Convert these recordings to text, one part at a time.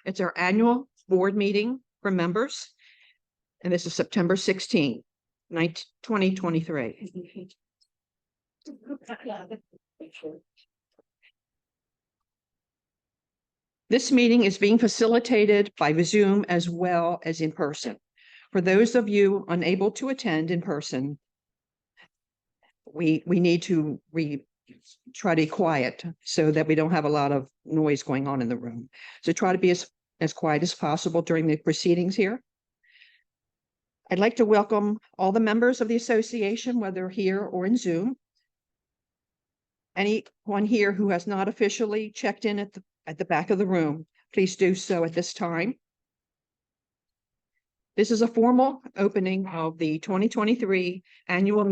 It's our annual board meeting for members. And this is September 16th, 2023. This meeting is being facilitated by Zoom as well as in person. For those of you unable to attend in person, we need to try to be quiet so that we don't have a lot of noise going on in the room. So try to be as quiet as possible during the proceedings here. I'd like to welcome all the members of the association, whether here or in Zoom. Anyone here who has not officially checked in at the back of the room, please do so at this time. This is a formal opening of the 2023 annual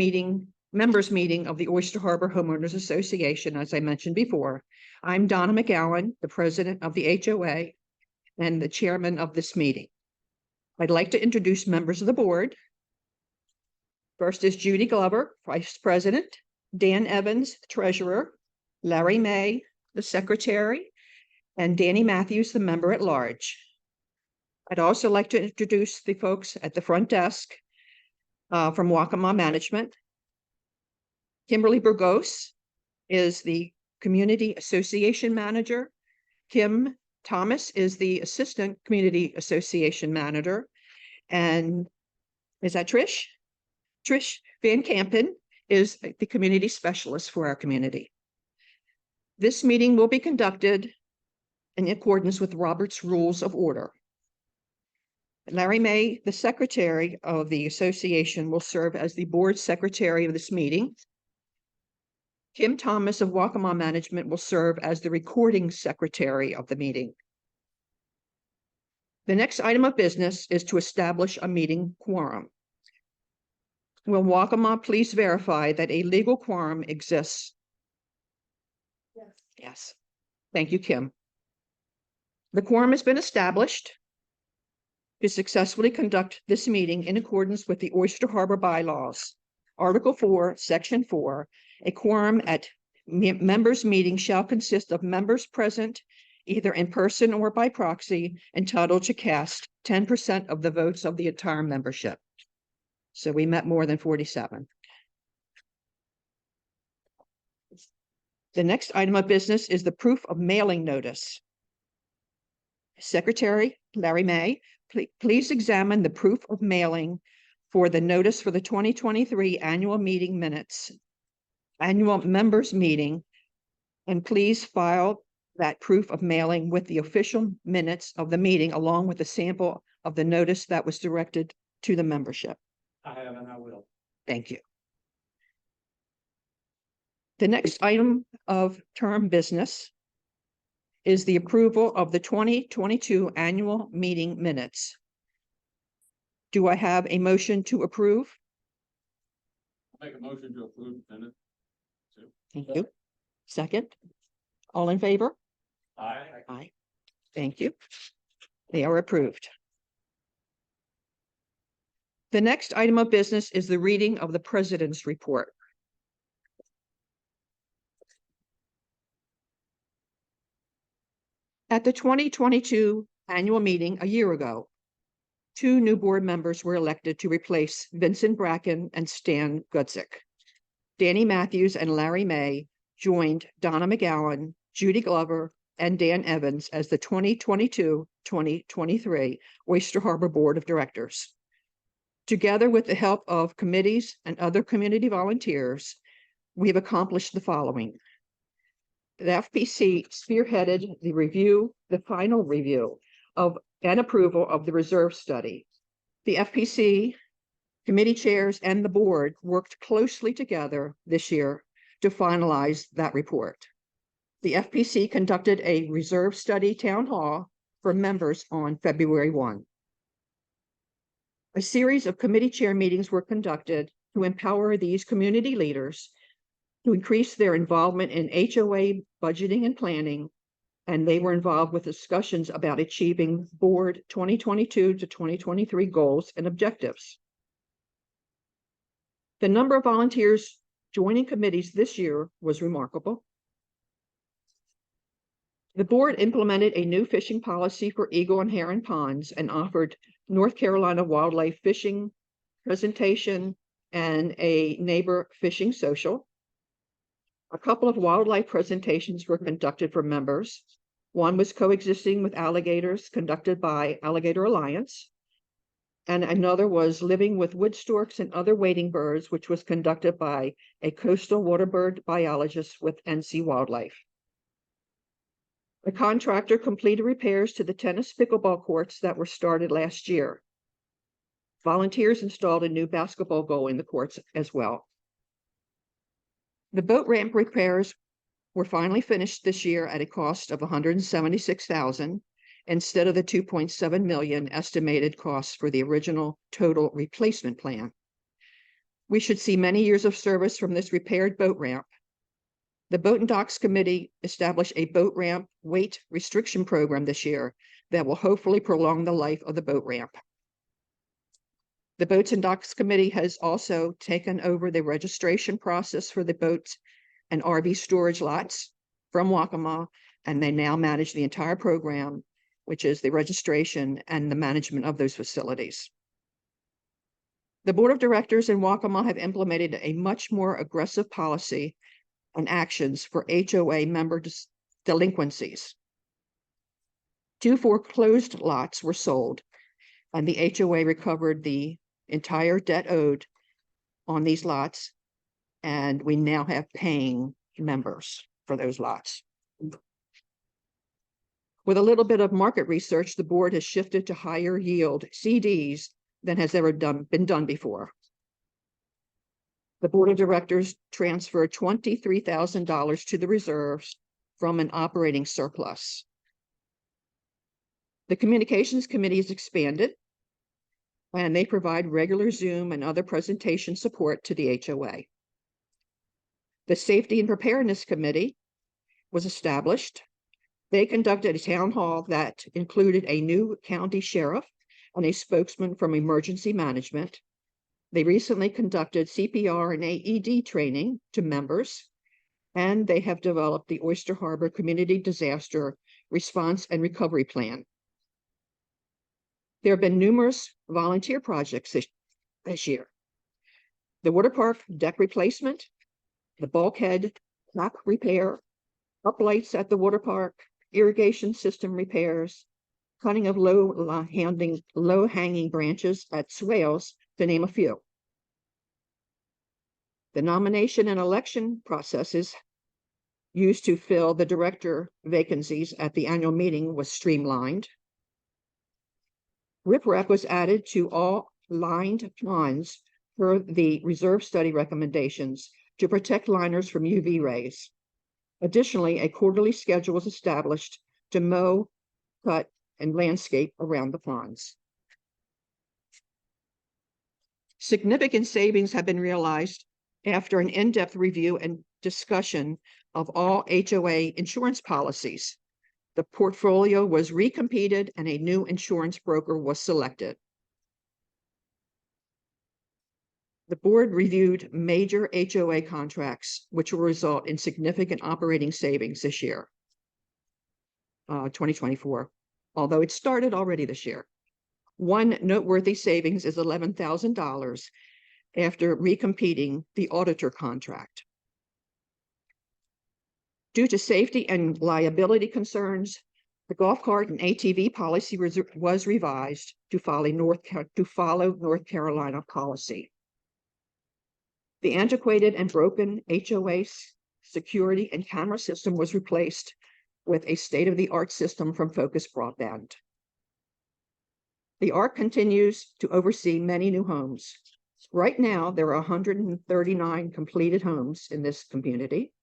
members meeting of the Oyster Harbor Homeowners Association, as I mentioned before. I'm Donna McGowan, the president of the HOA and the chairman of this meeting. I'd like to introduce members of the board. First is Judy Glover, vice president, Dan Evans, treasurer, Larry May, the secretary, and Danny Matthews, the member at large. I'd also like to introduce the folks at the front desk from Waccamaw Management. Kimberly Burgos is the community association manager. Kim Thomas is the assistant community association manager. And is that Trish? Trish Van Kampen is the community specialist for our community. This meeting will be conducted in accordance with Robert's Rules of Order. Larry May, the secretary of the association, will serve as the board secretary of this meeting. Kim Thomas of Waccamaw Management will serve as the recording secretary of the meeting. The next item of business is to establish a meeting quorum. Will Waccamaw please verify that a legal quorum exists? Yes. Yes. Thank you, Kim. The quorum has been established to successfully conduct this meeting in accordance with the Oyster Harbor bylaws. Article 4, Section 4, a quorum at members' meeting shall consist of members present either in person or by proxy, entitled to cast 10% of the votes of the entire membership. So we met more than 47. The next item of business is the proof of mailing notice. Secretary Larry May, please examine the proof of mailing for the notice for the 2023 annual meeting minutes, annual members meeting, and please file that proof of mailing with the official minutes of the meeting, along with a sample of the notice that was directed to the membership. I have and I will. Thank you. The next item of term business is the approval of the 2022 annual meeting minutes. Do I have a motion to approve? I'll make a motion to approve the minute. Thank you. Second. All in favor? Aye. Aye. Thank you. They are approved. The next item of business is the reading of the president's report. At the 2022 annual meeting a year ago, 2 new board members were elected to replace Vincent Bracken and Stan Gudzik. Danny Matthews and Larry May joined Donna McGowan, Judy Glover, and Dan Evans as the 2022-2023 Oyster Harbor Board of Directors. Together with the help of committees and other community volunteers, we have accomplished the following. The FPC spearheaded the final review of and approval of the reserve study. The FPC committee chairs and the board worked closely together this year to finalize that report. The FPC conducted a reserve study town hall for members on February 1. A series of committee chair meetings were conducted to empower these community leaders to increase their involvement in HOA budgeting and planning, and they were involved with discussions about achieving board 2022 to 2023 goals and objectives. The number of volunteers joining committees this year was remarkable. The board implemented a new fishing policy for eagle and heron ponds and offered North Carolina wildlife fishing presentation and a neighbor fishing social. A couple of wildlife presentations were conducted for members. One was coexisting with alligators, conducted by Alligator Alliance. And another was living with wood storks and other wading birds, which was conducted by a coastal waterbird biologist with NC Wildlife. The contractor completed repairs to the tennis pickleball courts that were started last year. Volunteers installed a new basketball goal in the courts as well. The boat ramp repairs were finally finished this year at a cost of $176,000 instead of the $2.7 million estimated costs for the original total replacement plan. We should see many years of service from this repaired boat ramp. The Boat and Docks Committee established a boat ramp weight restriction program this year that will hopefully prolong the life of the boat ramp. The Boats and Docks Committee has also taken over the registration process for the boats and RV storage lots from Waccamaw, and they now manage the entire program, which is the registration and the management of those facilities. The Board of Directors in Waccamaw have implemented a much more aggressive policy and actions for HOA member delinquencies. 2 foreclosed lots were sold, and the HOA recovered the entire debt owed on these lots, and we now have paying members for those lots. With a little bit of market research, the board has shifted to higher yield CDs than has ever been done before. The Board of Directors transferred $23,000 to the reserves from an operating surplus. The Communications Committee is expanded, and they provide regular Zoom and other presentation support to the HOA. The Safety and Preparedness Committee was established. They conducted a town hall that included a new county sheriff and a spokesman from emergency management. They recently conducted CPR and AED training to members, and they have developed the Oyster Harbor Community Disaster Response and Recovery Plan. There have been numerous volunteer projects this year. The water park deck replacement, the bulkhead dock repair, uplights at the water park, irrigation system repairs, cutting of low-hanging branches at swales, to name a few. The nomination and election processes used to fill the director vacancies at the annual meeting was streamlined. Riprap was added to all lined ponds per the reserve study recommendations to protect liners from UV rays. Additionally, a quarterly schedule was established to mow, cut, and landscape around the ponds. Significant savings have been realized after an in-depth review and discussion of all HOA insurance policies. The portfolio was recompeted and a new insurance broker was selected. The board reviewed major HOA contracts, which will result in significant operating savings this year, 2024, although it started already this year. One noteworthy savings is $11,000 after recompeting the auditor contract. Due to safety and liability concerns, the golf cart and ATV policy was revised to follow North Carolina policy. The antiquated and broken HOA security and camera system was replaced with a state-of-the-art system from Focus Broadband. The ARC continues to oversee many new homes. Right now, there are 139 completed homes in this community,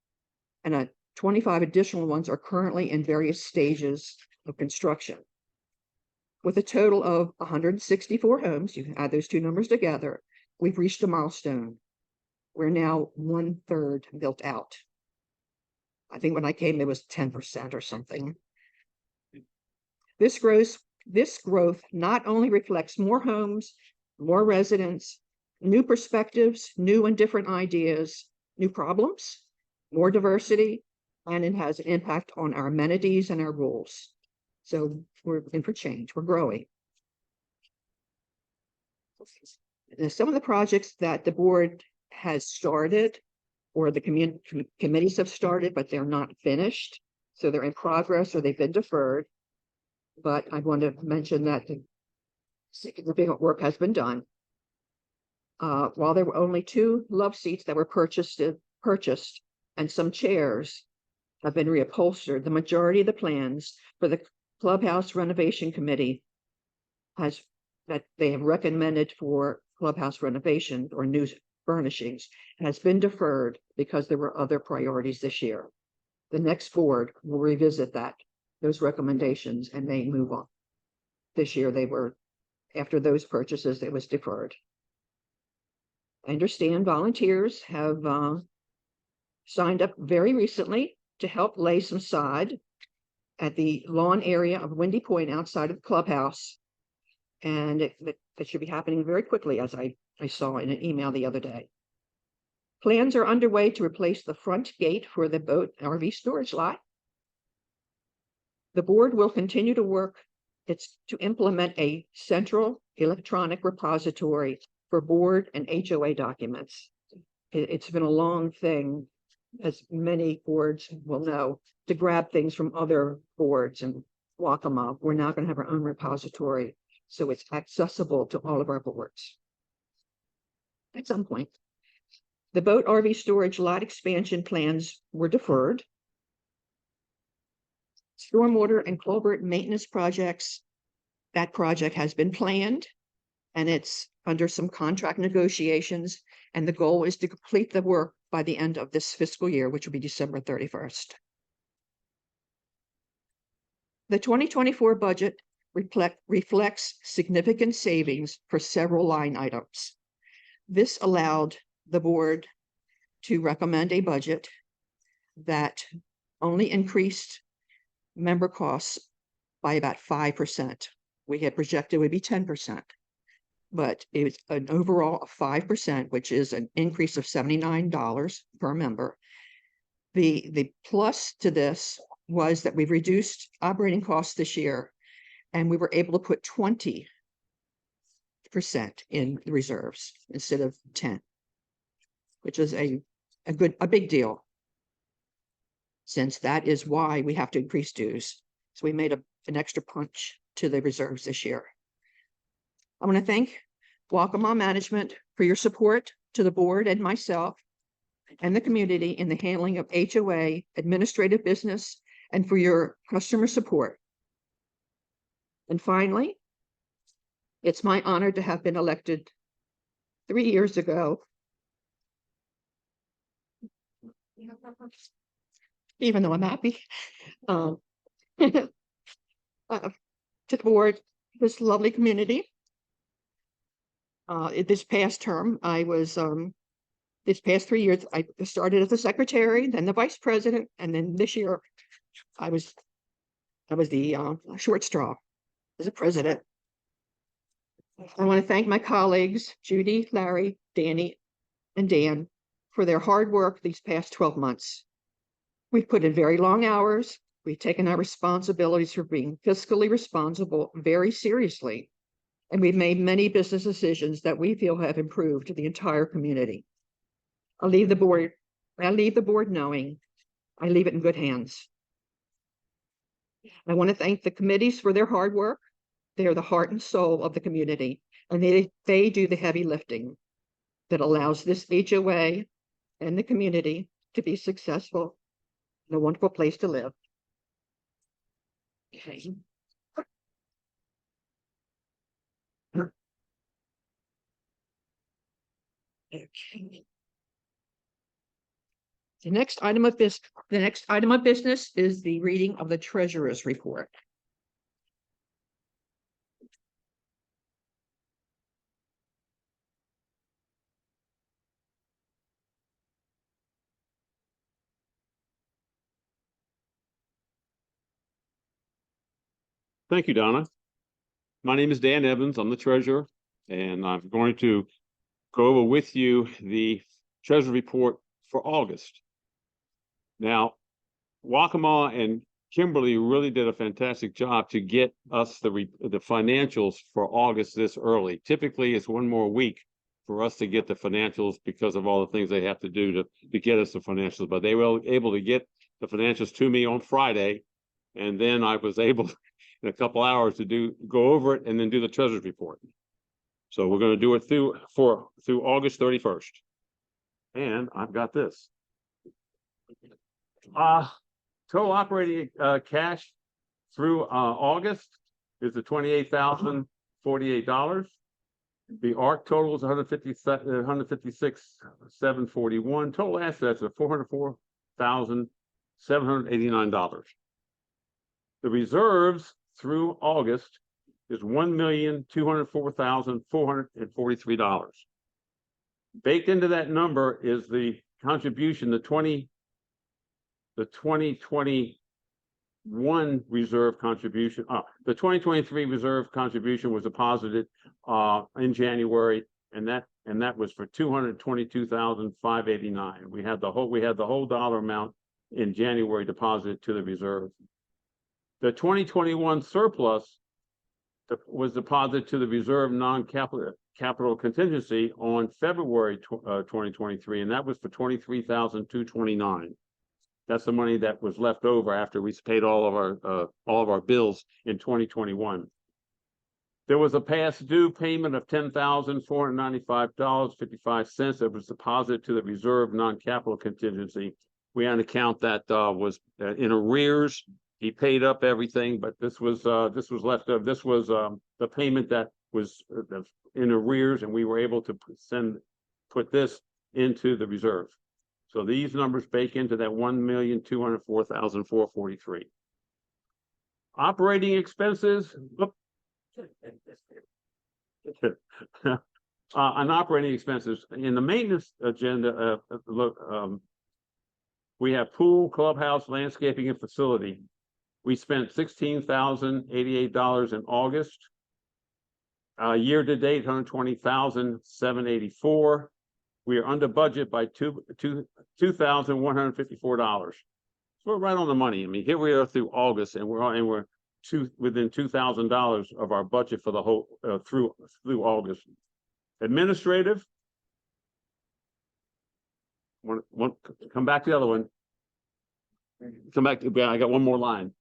and 25 additional ones are currently in various stages of construction. With a total of 164 homes, you add those two numbers together, we've reached a milestone. We're now 1/3 built out. I think when I came, it was 10% or something. This growth not only reflects more homes, more residents, new perspectives, new and different ideas, new problems, more diversity, and it has an impact on our amenities and our rules. So we're in for change. We're growing. Some of the projects that the board has started or the committees have started, but they're not finished. So they're in progress or they've been deferred. But I want to mention that the significant work has been done. While there were only 2 love seats that were purchased and some chairs have been reupholstered, the majority of the plans for the clubhouse renovation committee that they have recommended for clubhouse renovation or new furnishings has been deferred because there were other priorities this year. The next board will revisit those recommendations and they move on. This year after those purchases, it was deferred. I understand volunteers have signed up very recently to help lay some sod at the lawn area of Windy Point outside of the clubhouse. And that should be happening very quickly, as I saw in an email the other day. Plans are underway to replace the front gate for the boat RV storage lot. The board will continue to work to implement a central electronic repository for board and HOA documents. It's been a long thing, as many boards will know, to grab things from other boards and walk them up. We're now going to have our own repository, so it's accessible to all of our boards. At some point, the boat RV storage lot expansion plans were deferred. Stormwater and culvert maintenance projects, that project has been planned and it's under some contract negotiations, and the goal is to complete the work by the end of this fiscal year, which will be December 31st. The 2024 budget reflects significant savings for several line items. This allowed the board to recommend a budget that only increased member costs by about 5%. We had projected it would be 10%, but it was an overall of 5%, which is an increase of $79 per member. The plus to this was that we've reduced operating costs this year, and we were able to put 20% in the reserves instead of 10, which is a big deal, since that is why we have to increase dues. So we made an extra punch to the reserves this year. I want to thank Waccamaw Management for your support to the board and myself and the community in the handling of HOA administrative business and for your customer support. And finally, it's my honor to have been elected 3 years ago, even though I'm happy, to the board, this lovely community. This past term, I was, this past 3 years, I started as the secretary, then the vice president, and then this year, I was the short straw as a president. I want to thank my colleagues, Judy, Larry, Danny, and Dan, for their hard work these past 12 months. We've put in very long hours. We've taken our responsibilities for being fiscally responsible very seriously. And we've made many business decisions that we feel have improved the entire community. I leave the board knowing I leave it in good hands. I want to thank the committees for their hard work. They are the heart and soul of the community, and they do the heavy lifting that allows this HOA and the community to be successful and a wonderful place to live. Okay. Okay. The next item of business is the reading of the treasurer's report. Thank you, Donna. My name is Dan Evans. I'm the treasurer, and I'm going to go over with you the treasury report for August. Now, Waccamaw and Kimberly really did a fantastic job to get us the financials for August this early. Typically, it's one more week for us to get the financials because of all the things they have to do to get us the financials. But they were able to get the financials to me on Friday, and then I was able in a couple hours to go over it and then do the treasurer's report. So we're going to do it through August 31st. And I've got this. Total operating cash through August is the $28,048. The ARC total is 156,741. Total assets are $404,789. The reserves through August is $1,204,443. Baked into that number is the contribution, the 2021 reserve contribution. The 2023 reserve contribution was deposited in January, and that was for $222,589. We had the whole dollar amount in January deposited to the reserve. The 2021 surplus was deposited to the reserve non-capital contingency on February 2023, and that was for $23,229. That's the money that was left over after we paid all of our bills in 2021. There was a past due payment of $10,495.55 that was deposited to the reserve non-capital contingency. We had an account that was in arrears. He paid up everything, but this was left over. This was the payment that was in arrears, and we were able to put this into the reserve. So these numbers bake into that $1,204,443. Operating expenses. On operating expenses in the maintenance agenda, we have pool, clubhouse, landscaping, and facility. We spent $16,088 in August. Year to date, $120,784. We are under budget by $2,154. So we're right on the money. I mean, here we are through August, and we're within $2,000 of our budget for the whole through August. Administrative. Come back to the other one. Come back to. I got one more line.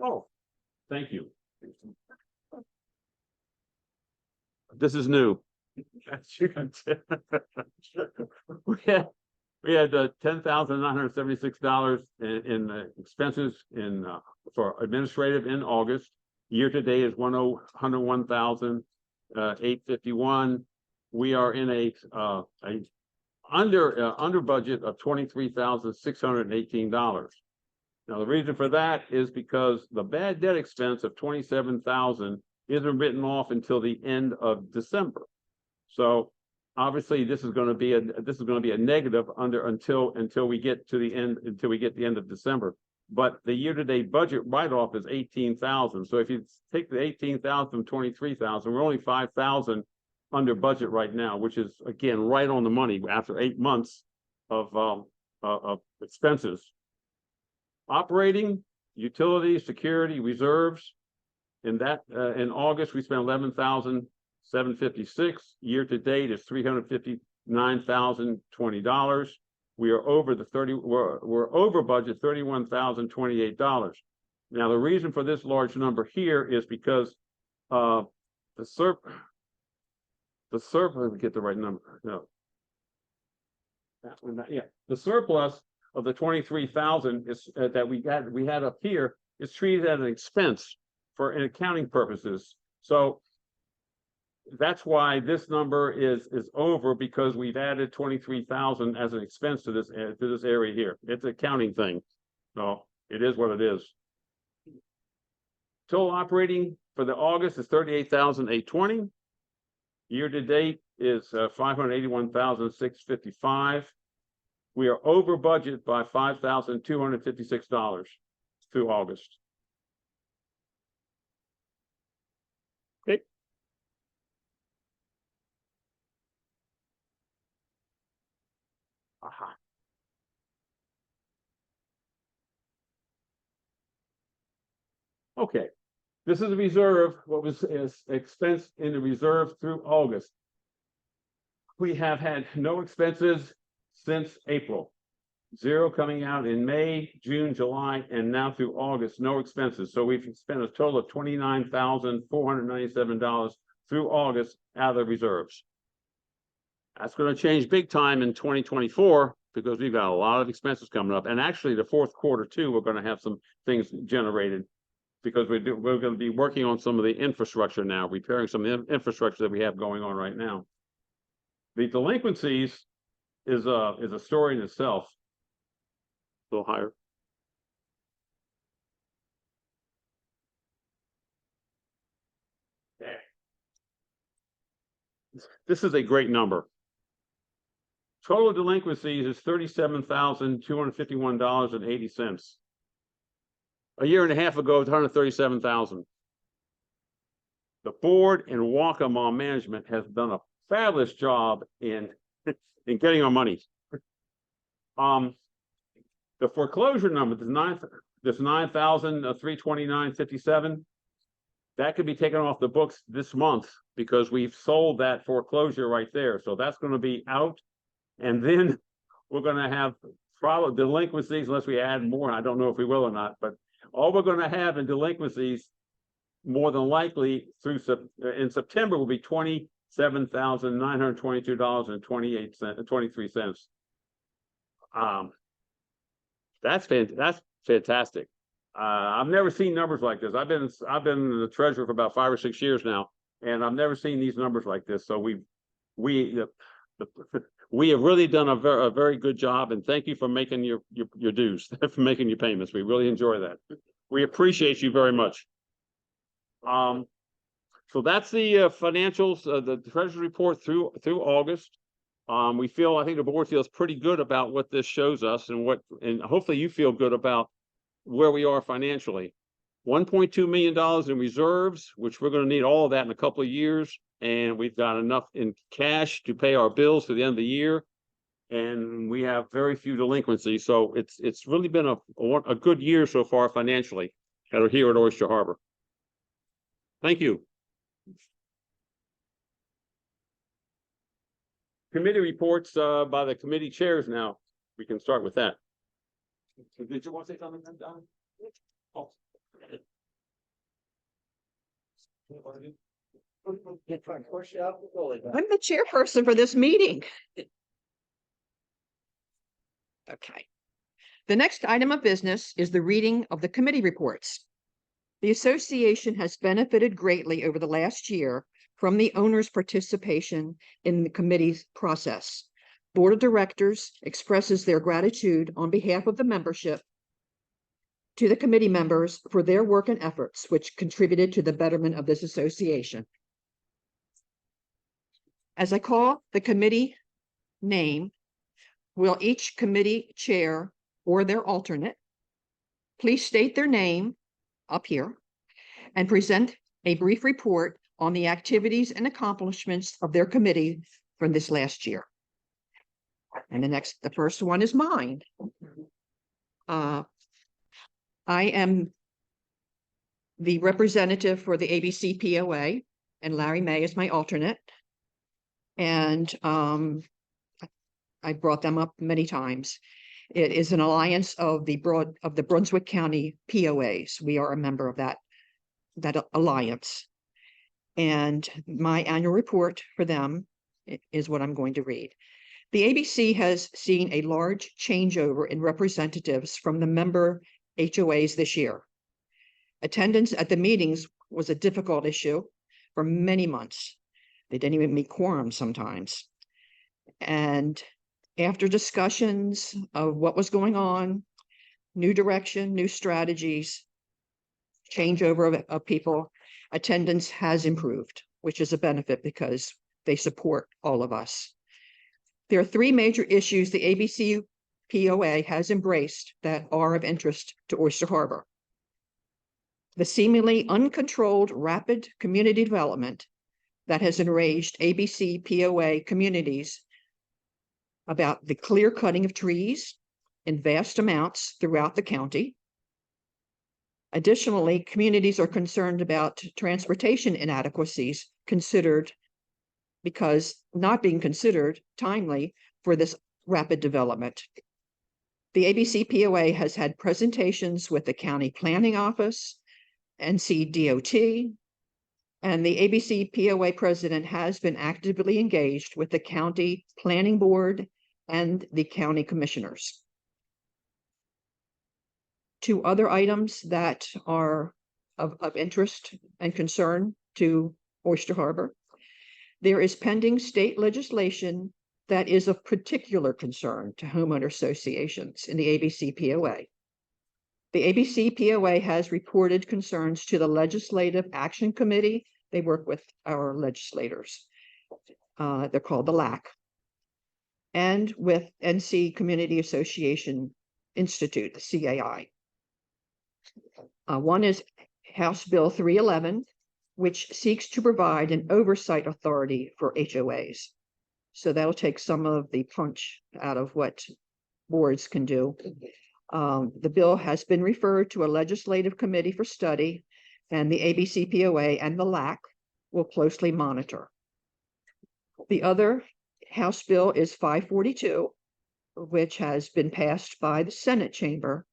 Oh, thank you. This is new. we had $10,976 in expenses for administrative in August. Year to date is $101,851. We are in a under budget of $23,618. Now the reason for that is because the bad debt expense of $27,000 isn't written off until the end of December. So obviously this is going to be a negative until we get to the end of December. But the year-to-date budget write-off is $18,000. So if you take the $18,000 from $23,000, we're only $5,000 under budget right now, which is again right on the money after 8 months of expenses. Operating, utilities, security, reserves. In August, we spent $11,756. Year to date is $359,020. We are over we're over budget $31,028. Now the reason for this large number here is because the surplus. Let me get the right number. No, that one. Yeah, the surplus of the 23,000 is that we had up here is treated as an expense for accounting purposes. So that's why this number is over, because we've added 23,000 as an expense to this area here. It's an accounting thing. So it is what it is. Total operating for the August is $38,820. Year to date is $581,655. We are over budget by $5,256 through August. Okay. Okay, this is a reserve, what was expense in the reserve through August. We have had no expenses since April. Zero coming out in May, June, July, and now through August, no expenses. So we've spent a total of $29,497 through August out of the reserves. That's going to change big time in 2024 because we've got a lot of expenses coming up. And actually the fourth quarter too, we're going to have some things generated because we're going to be working on some of the infrastructure now, repairing some of the infrastructure that we have going on right now. The delinquencies is a story in itself. A little higher. Okay. This is a great number. Total delinquencies is $37,251.80. A year and a half ago, it was $137,000. The board and Waccamaw management has done a fabulous job in getting our money. The foreclosure number, this 9,329.57, that could be taken off the books this month because we've sold that foreclosure right there. So that's going to be out. And then we're going to have probably delinquencies unless we add more. I don't know if we will or not, but all we're going to have in delinquencies more than likely through in September will be $27,922.23. That's fantastic. I've never seen numbers like this. I've been the treasurer for about 5 or 6 years now, and I've never seen these numbers like this. So we have really done a very good job, and thank you for making your dues, for making your payments. We really enjoy that. We appreciate you very much. So that's the financials, the treasury report through August. I think the board feels pretty good about what this shows us and hopefully you feel good about where we are financially. $1.2 million in reserves, which we're going to need all of that in a couple of years. And we've got enough in cash to pay our bills to the end of the year. And we have very few delinquencies. So it's really been a good year so far financially here at Oyster Harbor. Thank you. Committee reports by the committee chairs now. We can start with that. Did you want to say something, Don? Oh. I'm the chairperson for this meeting. Okay. The next item of business is the reading of the committee reports. The association has benefited greatly over the last year from the owner's participation in the committee's process. Board of Directors expresses their gratitude on behalf of the membership to the committee members for their work and efforts, which contributed to the betterment of this association. As I call the committee name, will each committee chair or their alternate please state their name up here and present a brief report on the activities and accomplishments of their committee from this last year. And the first one is mine. I am the representative for the ABC POA, and Larry May is my alternate. And I brought them up many times. It is an alliance of the Brunswick County POAs. We are a member of that alliance. And my annual report for them is what I'm going to read. The ABC has seen a large changeover in representatives from the member HOAs this year. Attendance at the meetings was a difficult issue for many months. They didn't even meet quorum sometimes. And after discussions of what was going on, new direction, new strategies, changeover of people, attendance has improved, which is a benefit because they support all of us. There are 3 major issues the ABC POA has embraced that are of interest to Oyster Harbor. The seemingly uncontrolled rapid community development that has enraged ABC POA communities about the clear cutting of trees in vast amounts throughout the county, Additionally, communities are concerned about transportation inadequacies considered because not being considered timely for this rapid development. The ABC POA has had presentations with the County Planning Office, NCDOT, and the ABC POA president has been actively engaged with the County Planning Board and the county commissioners. Two other items that are of interest and concern to Oyster Harbor. There is pending state legislation that is of particular concern to homeowner associations in the ABC POA. The ABC POA has reported concerns to the Legislative Action Committee. They work with our legislators. They're called the LAC. And with NC Community Association Institute, the CAI. One is House Bill 311, which seeks to provide an oversight authority for HOAs. So that'll take some of the punch out of what boards can do. The bill has been referred to a legislative committee for study, and the ABC POA and the LAC will closely monitor. The other House bill is 542, which has been passed by the Senate chamber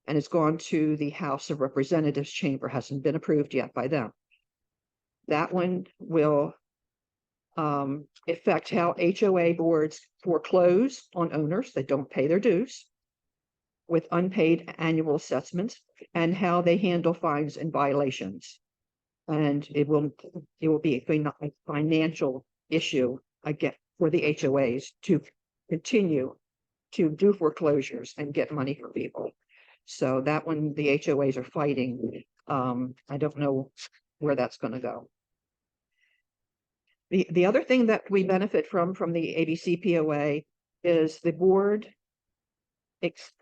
and has gone to the House of Representatives chamber, hasn't been approved yet by them. That one will affect how HOA boards foreclose on owners that don't pay their dues with unpaid annual assessments and how they handle fines and violations. And it will be a financial issue again for the HOAs to continue to do foreclosures and get money for people. So that one, the HOAs are fighting. I don't know where that's going to go. The other thing that we benefit from the ABC POA is the board.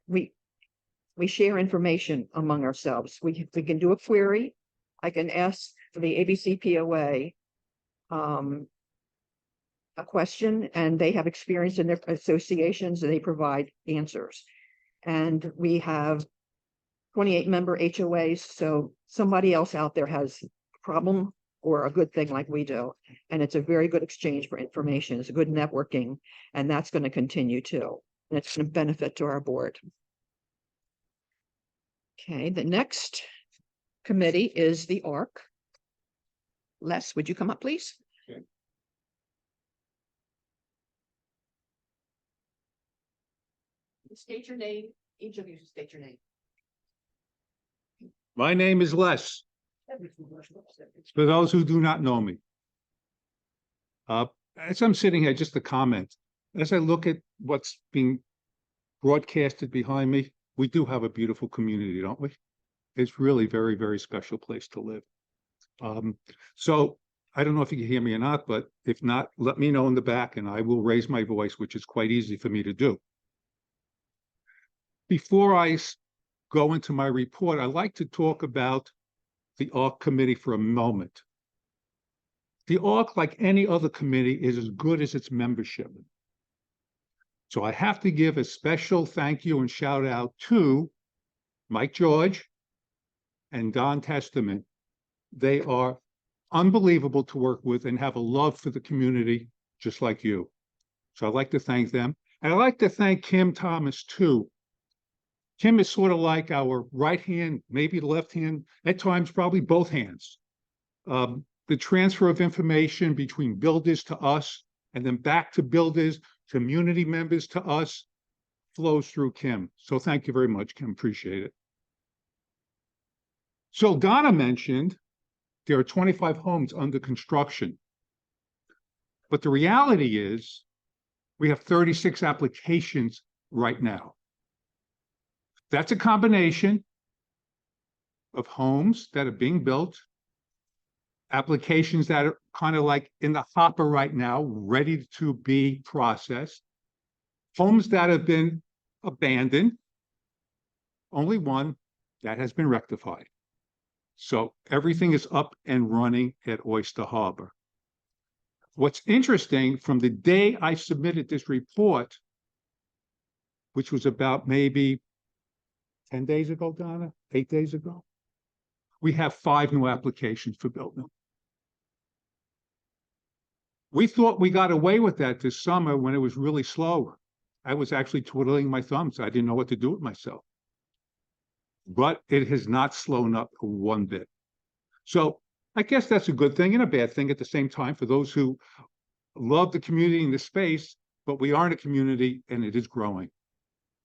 We share information among ourselves. We can do a query. I can ask the ABC POA a question, and they have experience in their associations, and they provide answers. And we have 28 member HOAs, so somebody else out there has a problem or a good thing like we do. And it's a very good exchange for information. It's a good networking, and that's going to continue too. And it's going to benefit to our board. Okay, the next committee is the ARC. Les, would you come up, please? Okay. State your name. Each of you should state your name. My name is Les. For those who do not know me. As I'm sitting here, just a comment. As I look at what's being broadcasted behind me, we do have a beautiful community, don't we? It's really very, very special place to live. So I don't know if you can hear me or not, but if not, let me know in the back and I will raise my voice, which is quite easy for me to do. Before I go into my report, I'd like to talk about the ARC committee for a moment. The ARC, like any other committee, is as good as its membership. So I have to give a special thank you and shout out to Mike George and Don Testament. They are unbelievable to work with and have a love for the community, just like you. So I'd like to thank them. And I'd like to thank Kim Thomas, too. Kim is sort of like our right hand, maybe left hand, at times probably both hands. The transfer of information between builders to us and then back to builders, community members to us, flows through Kim. So thank you very much, Kim. Appreciate it. So Donna mentioned there are 25 homes under construction. But the reality is we have 36 applications right now. That's a combination of homes that are being built, applications that are kind of like in the hopper right now, ready to be processed, homes that have been abandoned, only one that has been rectified. So everything is up and running at Oyster Harbor. What's interesting, from the day I submitted this report, which was about maybe 10 days ago, Donna, 8 days ago, we have 5 new applications for building. We thought we got away with that this summer when it was really slow. I was actually twiddling my thumbs. I didn't know what to do with myself. But it has not slowed up one bit. So I guess that's a good thing and a bad thing at the same time for those who love the community and the space, but we are in a community and it is growing.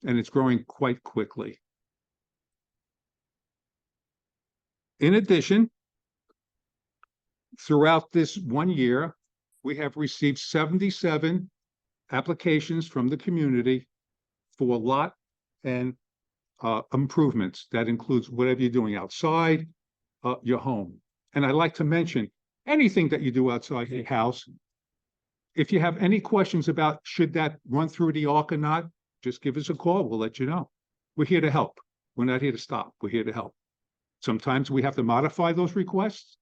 And it's growing quite quickly. In addition, throughout this 1 year, we have received 77 applications from the community for lot and improvements. That includes whatever you're doing outside your home. And I'd like to mention anything that you do outside your house. If you have any questions about should that run through the ARC or not, just give us a call. We'll let you know. We're here to help. We're not here to stop. We're here to help. Sometimes we have to modify those requests,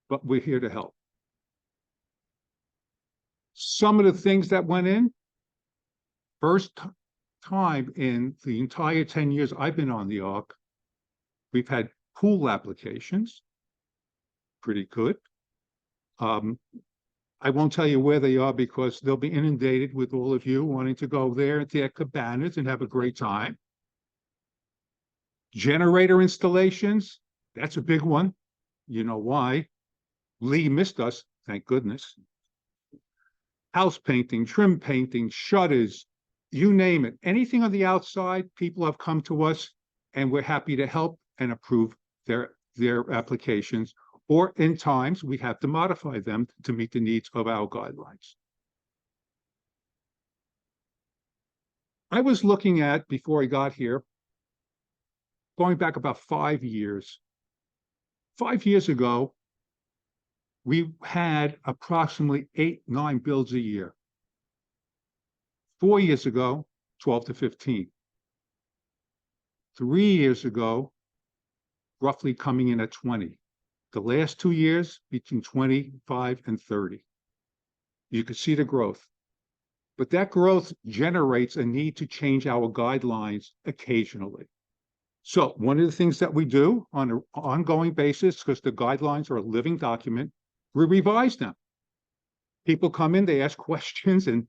but we're here to help. Some of the things that went in, first time in the entire 10 years I've been on the ARC, we've had pool applications. Pretty good. I won't tell you where they are because they'll be inundated with all of you wanting to go there at their cabanas and have a great time. Generator installations, that's a big one. You know why. Lee missed us, thank goodness. House painting, trim painting, shutters, you name it. Anything on the outside, people have come to us and we're happy to help and approve their applications. Or in times, we have to modify them to meet the needs of our guidelines. I was looking at, before I got here, going back about 5 years. 5 years ago, we had approximately 8-9 builds a year. 4 years ago, 12 to 15. 3 years ago, roughly coming in at 20. The last 2 years, between 25 and 30. You can see the growth. But that growth generates a need to change our guidelines occasionally. So one of the things that we do on an ongoing basis, because the guidelines are a living document, we revise them. People come in, they ask questions, and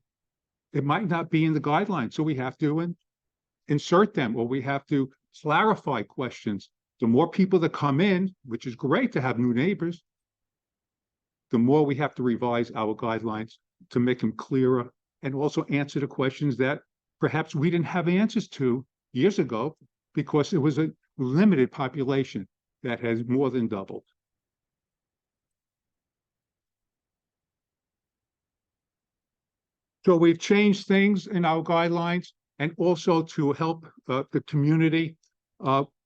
it might not be in the guidelines. So we have to insert them, or we have to clarify questions. The more people that come in, which is great to have new neighbors, the more we have to revise our guidelines to make them clearer and also answer the questions that perhaps we didn't have answers to years ago because it was a limited population that has more than doubled. So we've changed things in our guidelines and also to help the community.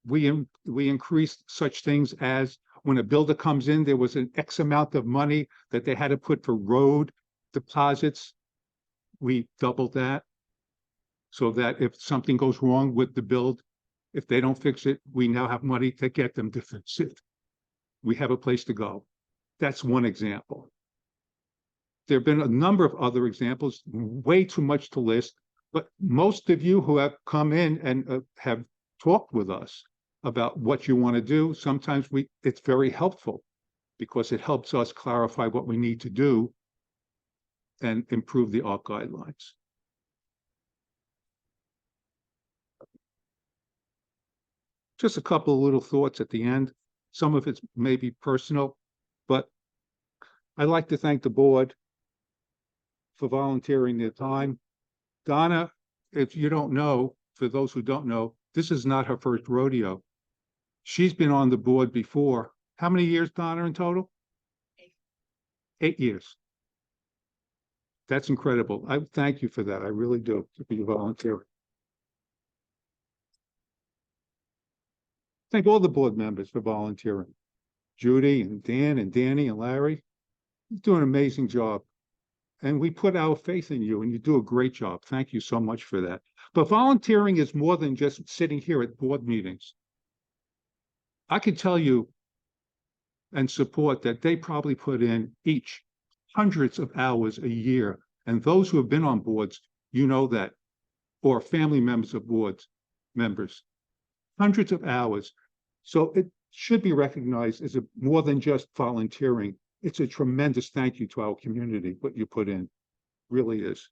We increased such things as when a builder comes in, there was an X amount of money that they had to put for road deposits. We doubled that so that if something goes wrong with the build, if they don't fix it, we now have money to get them to fix it. We have a place to go. That's one example. There have been a number of other examples, way too much to list, but most of you who have come in and have talked with us about what you want to do, sometimes it's very helpful because it helps us clarify what we need to do and improve the ARC guidelines. Just a couple of little thoughts at the end. Some of it's maybe personal, but I'd like to thank the board for volunteering their time. Donna, if you don't know, for those who don't know, this is not her first rodeo. She's been on the board before. How many years, Donna, in total? 8 years. That's incredible. I thank you for that. I really do, for your volunteering. Thank all the board members for volunteering. Judy and Dan and Danny and Larry, you're doing an amazing job. And we put our faith in you and you do a great job. Thank you so much for that. But volunteering is more than just sitting here at board meetings. I can tell you and support that they probably put in each hundreds of hours a year. And those who have been on boards, you know that, or family members of boards members, hundreds of hours. So should be recognized as more than just volunteering. It's a tremendous thank you to our community, what you put in, really is.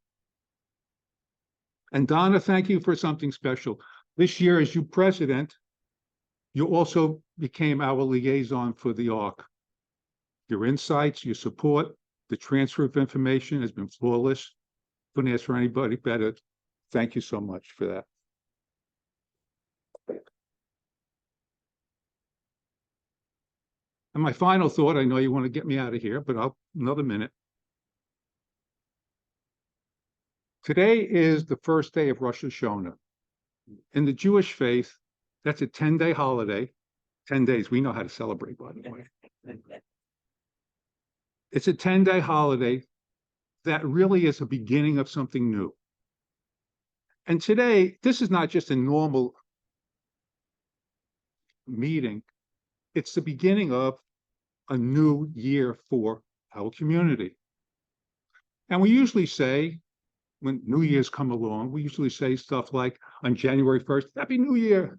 And Donna, thank you for something special. This year, as you president, you also became our liaison for the ARC. Your insights, your support, the transfer of information has been flawless. Couldn't ask for anybody better. Thank you so much for that. And my final thought, I know you want to get me out of here, but another minute. Today is the first day of Rosh Hashanah. In the Jewish faith, that's a 10-day holiday. 10 days, we know how to celebrate, by the way. It's a 10-day holiday that really is a beginning of something new. And today, this is not just a normal meeting. It's the beginning of a new year for our community. And we usually say, when New Year's come along, we usually say stuff like on January 1st, Happy New Year.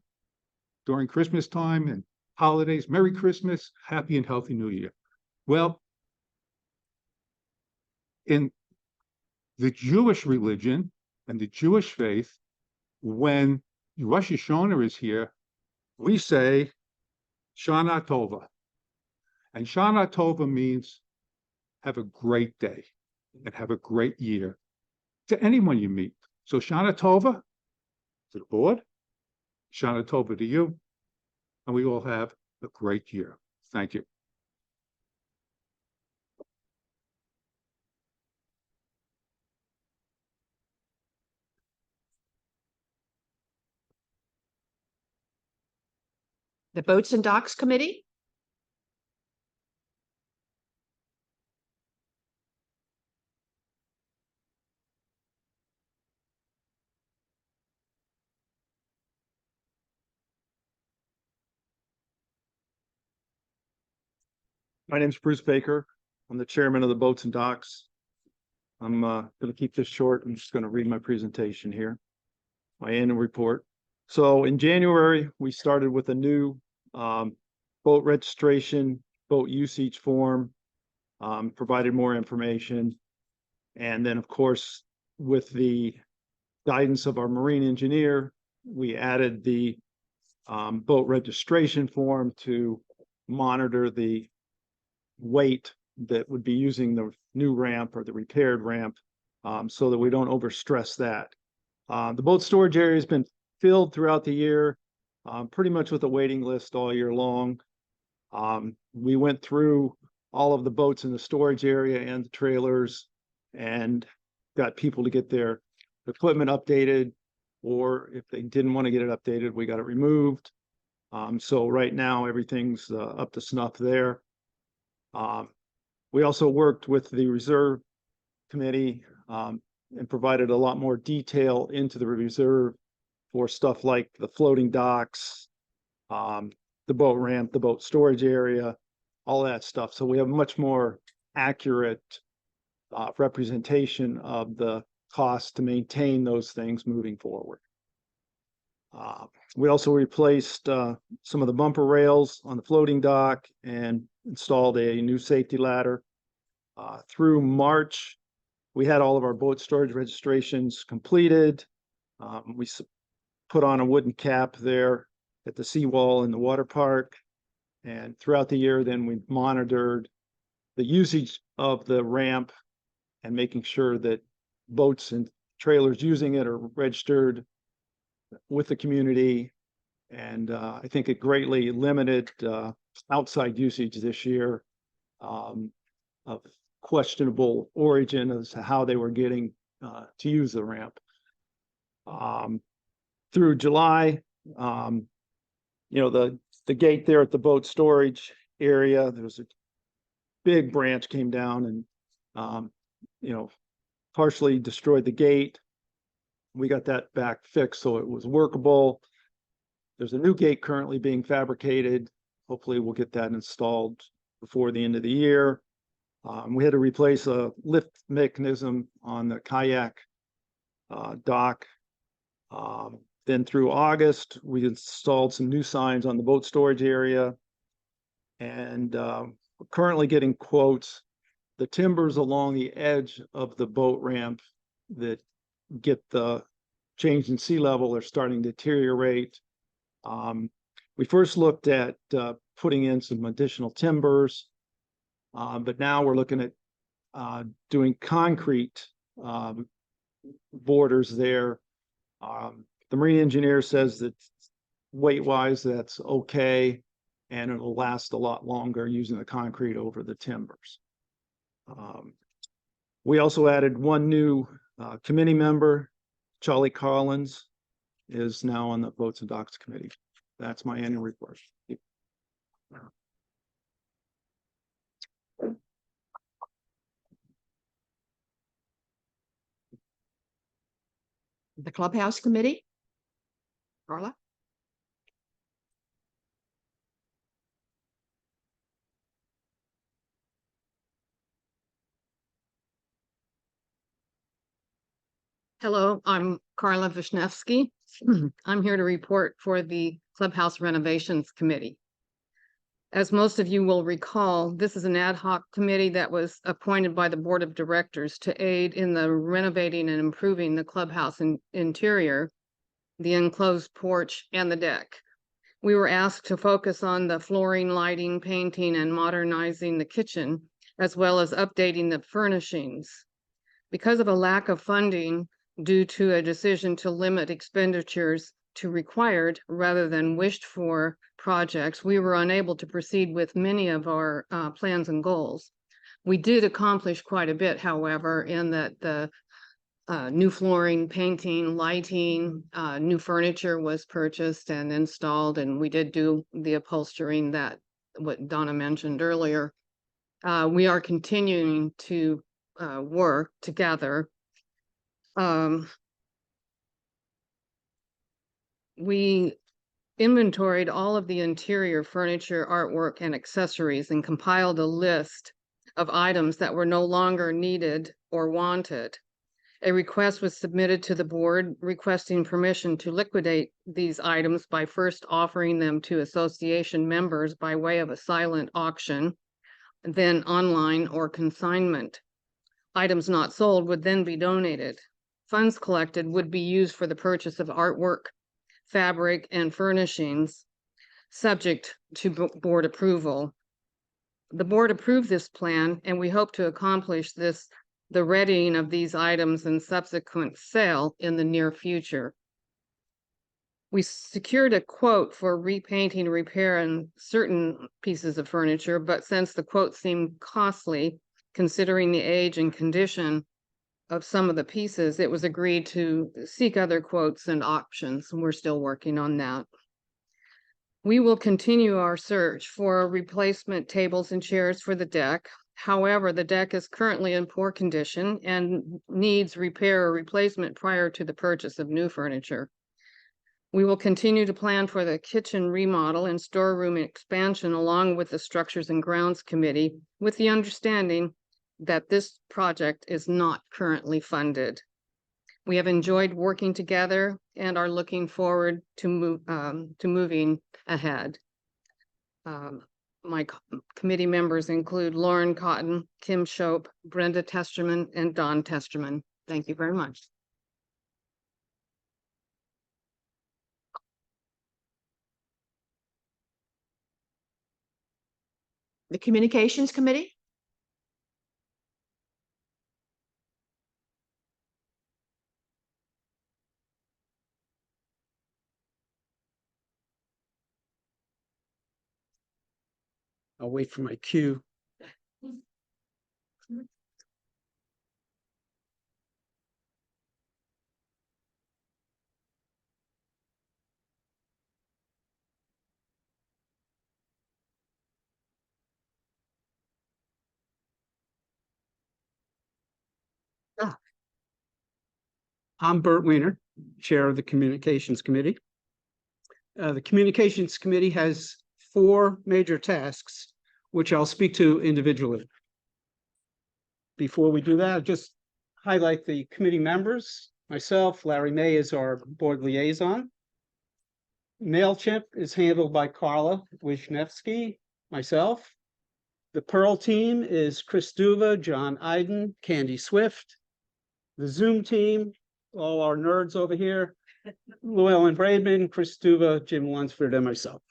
During Christmas time and holidays, Merry Christmas, Happy and Healthy New Year. Well, in the Jewish religion and the Jewish faith, when Rosh Hashanah is here, we say Shana Tova. And Shana Tova means have a great day and have a great year to anyone you meet. So Shana Tova to the board, Shana Tova to you, and we all have a great year. Thank you. The Boats and Docks Committee? My name is Bruce Baker. I'm the chairman of the Boats and Docks. I'm going to keep this short. I'm just going to read my presentation here, my annual report. So in January, we started with a new boat registration, boat usage form, provided more information. And then, of course, with the guidance of our marine engineer, we added the boat registration form to monitor the weight that would be using the new ramp or the repaired ramp, so that we don't overstress that. The boat storage area has been filled throughout the year, pretty much with a waiting list all year long. We went through all of the boats in the storage area and the trailers and got people to get their equipment updated, or if they didn't want to get it updated, we got it removed. So right now everything's up to snuff there. We also worked with the reserve committee and provided a lot more detail into the reserve for stuff like the floating docks, the boat ramp, the boat storage area, all that stuff. So we have much more accurate representation of the cost to maintain those things moving forward. We also replaced some of the bumper rails on the floating dock and installed a new safety ladder. Through March, we had all of our boat storage registrations completed. We put on a wooden cap there at the seawall in the water park. And throughout the year, then we monitored the usage of the ramp and making sure that boats and trailers using it are registered with the community. And I think it greatly limited outside usage this year of questionable origin as to how they were getting to use the ramp. Through July, the gate there at the boat storage area, there was a big branch came down and partially destroyed the gate. We got that back fixed so it was workable. There's a new gate currently being fabricated. Hopefully we'll get that installed before the end of the year. We had to replace a lift mechanism on the kayak dock. Then through August, we installed some new signs on the boat storage area And we're currently getting quotes. The timbers along the edge of the boat ramp that get the change in sea level are starting to deteriorate. We first looked at putting in some additional timbers, but now we're looking at doing concrete borders there. The marine engineer says that weight-wise, that's okay, and it'll last a lot longer using the concrete over the timbers. We also added one new committee member. Charlie Collins is now on the Boats and Docks Committee. That's my annual report. The Clubhouse Committee? Carla? Hello, I'm Carla Vishnevsky. I'm here to report for the Clubhouse Renovations Committee. As most of you will recall, this is an ad hoc committee that was appointed by the Board of Directors to aid in the renovating and improving the clubhouse interior, the enclosed porch, and the deck. We were asked to focus on the flooring, lighting, painting, and modernizing the kitchen, as well as updating the furnishings. Because of a lack of funding, due to a decision to limit expenditures to required rather than wished for projects, we were unable to proceed with many of our plans and goals. We did accomplish quite a bit, however, in that the new flooring, painting, lighting, new furniture was purchased and installed, and we did do the upholstering that what Donna mentioned earlier. We are continuing to work together. We inventoried all of the interior furniture, artwork, and accessories and compiled a list of items that were no longer needed or wanted. A request was submitted to the board requesting permission to liquidate these items by first offering them to association members by way of a silent auction, then online or consignment. Items not sold would then be donated. Funds collected would be used for the purchase of artwork, fabric, and furnishings, subject to board approval. The board approved this plan, and we hope to accomplish the readying of these items and subsequent sale in the near future. We secured a quote for repainting, repair, and certain pieces of furniture, but since the quote seemed costly, considering the age and condition of some of the pieces, it was agreed to seek other quotes and options. We're still working on that. We will continue our search for replacement tables and chairs for the deck. However, the deck is currently in poor condition and needs repair or replacement prior to the purchase of new furniture. We will continue to plan for the kitchen remodel and storeroom expansion along with the Structures and Grounds Committee, with the understanding that this project is not currently funded. We have enjoyed working together and are looking forward to moving ahead. My committee members include Lauren Cotton, Kim Shope, Brenda Testerman, and Don Testerman. Thank you very much. The Communications Committee? I'll wait for my cue. I'm Bert Weiner, Chair of the Communications Committee. The Communications Committee has 4 major tasks, which I'll speak to individually. Before we do that, I'll just highlight the committee members. Myself, Larry May is our board liaison. MailChimp is handled by Carla Wisniewski. myself. The Pearl team is Chris Duva, John Iden, Candy Swift. The Zoom team, all our nerds over here, Llewellyn Braidman, Chris Duva, Jim Lunsford, and myself.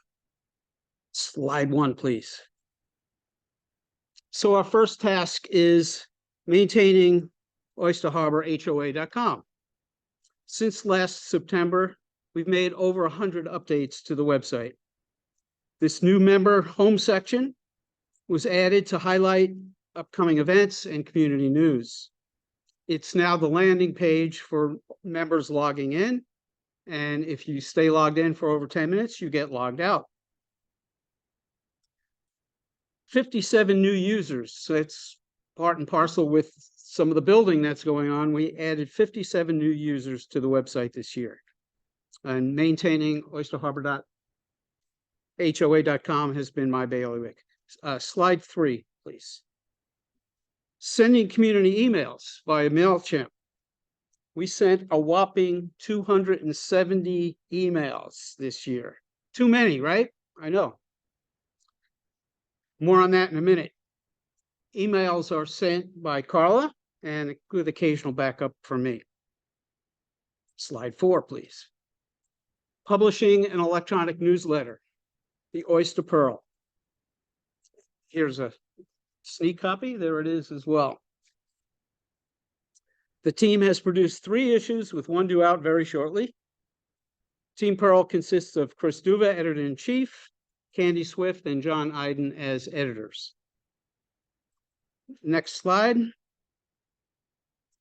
Slide 1, please. So our first task is maintaining oysterharborhoa.com. Since last September, we've made over 100 updates to the website. This new member home section was added to highlight upcoming events and community news. It's now the landing page for members logging in. And if you stay logged in for over 10 minutes, you get logged out. 57 new users. So it's part and parcel with some of the building that's going on. We added 57 new users to the website this year. And maintaining oysterharbor.hoa.com has been my bailiwick. Slide 3, please. Sending community emails via MailChimp. We sent a whopping 270 emails this year. Too many, right? I know. More on that in a minute. Emails are sent by Carla and with occasional backup from me. Slide 4, please. Publishing an electronic newsletter, the Oyster Pearl. Here's a sneak copy. There it is as well. The team has produced 3 issues with one due out very shortly. Team Pearl consists of Chris Duva, editor-in-chief, Candy Swift, and John Iden as editors. Next slide.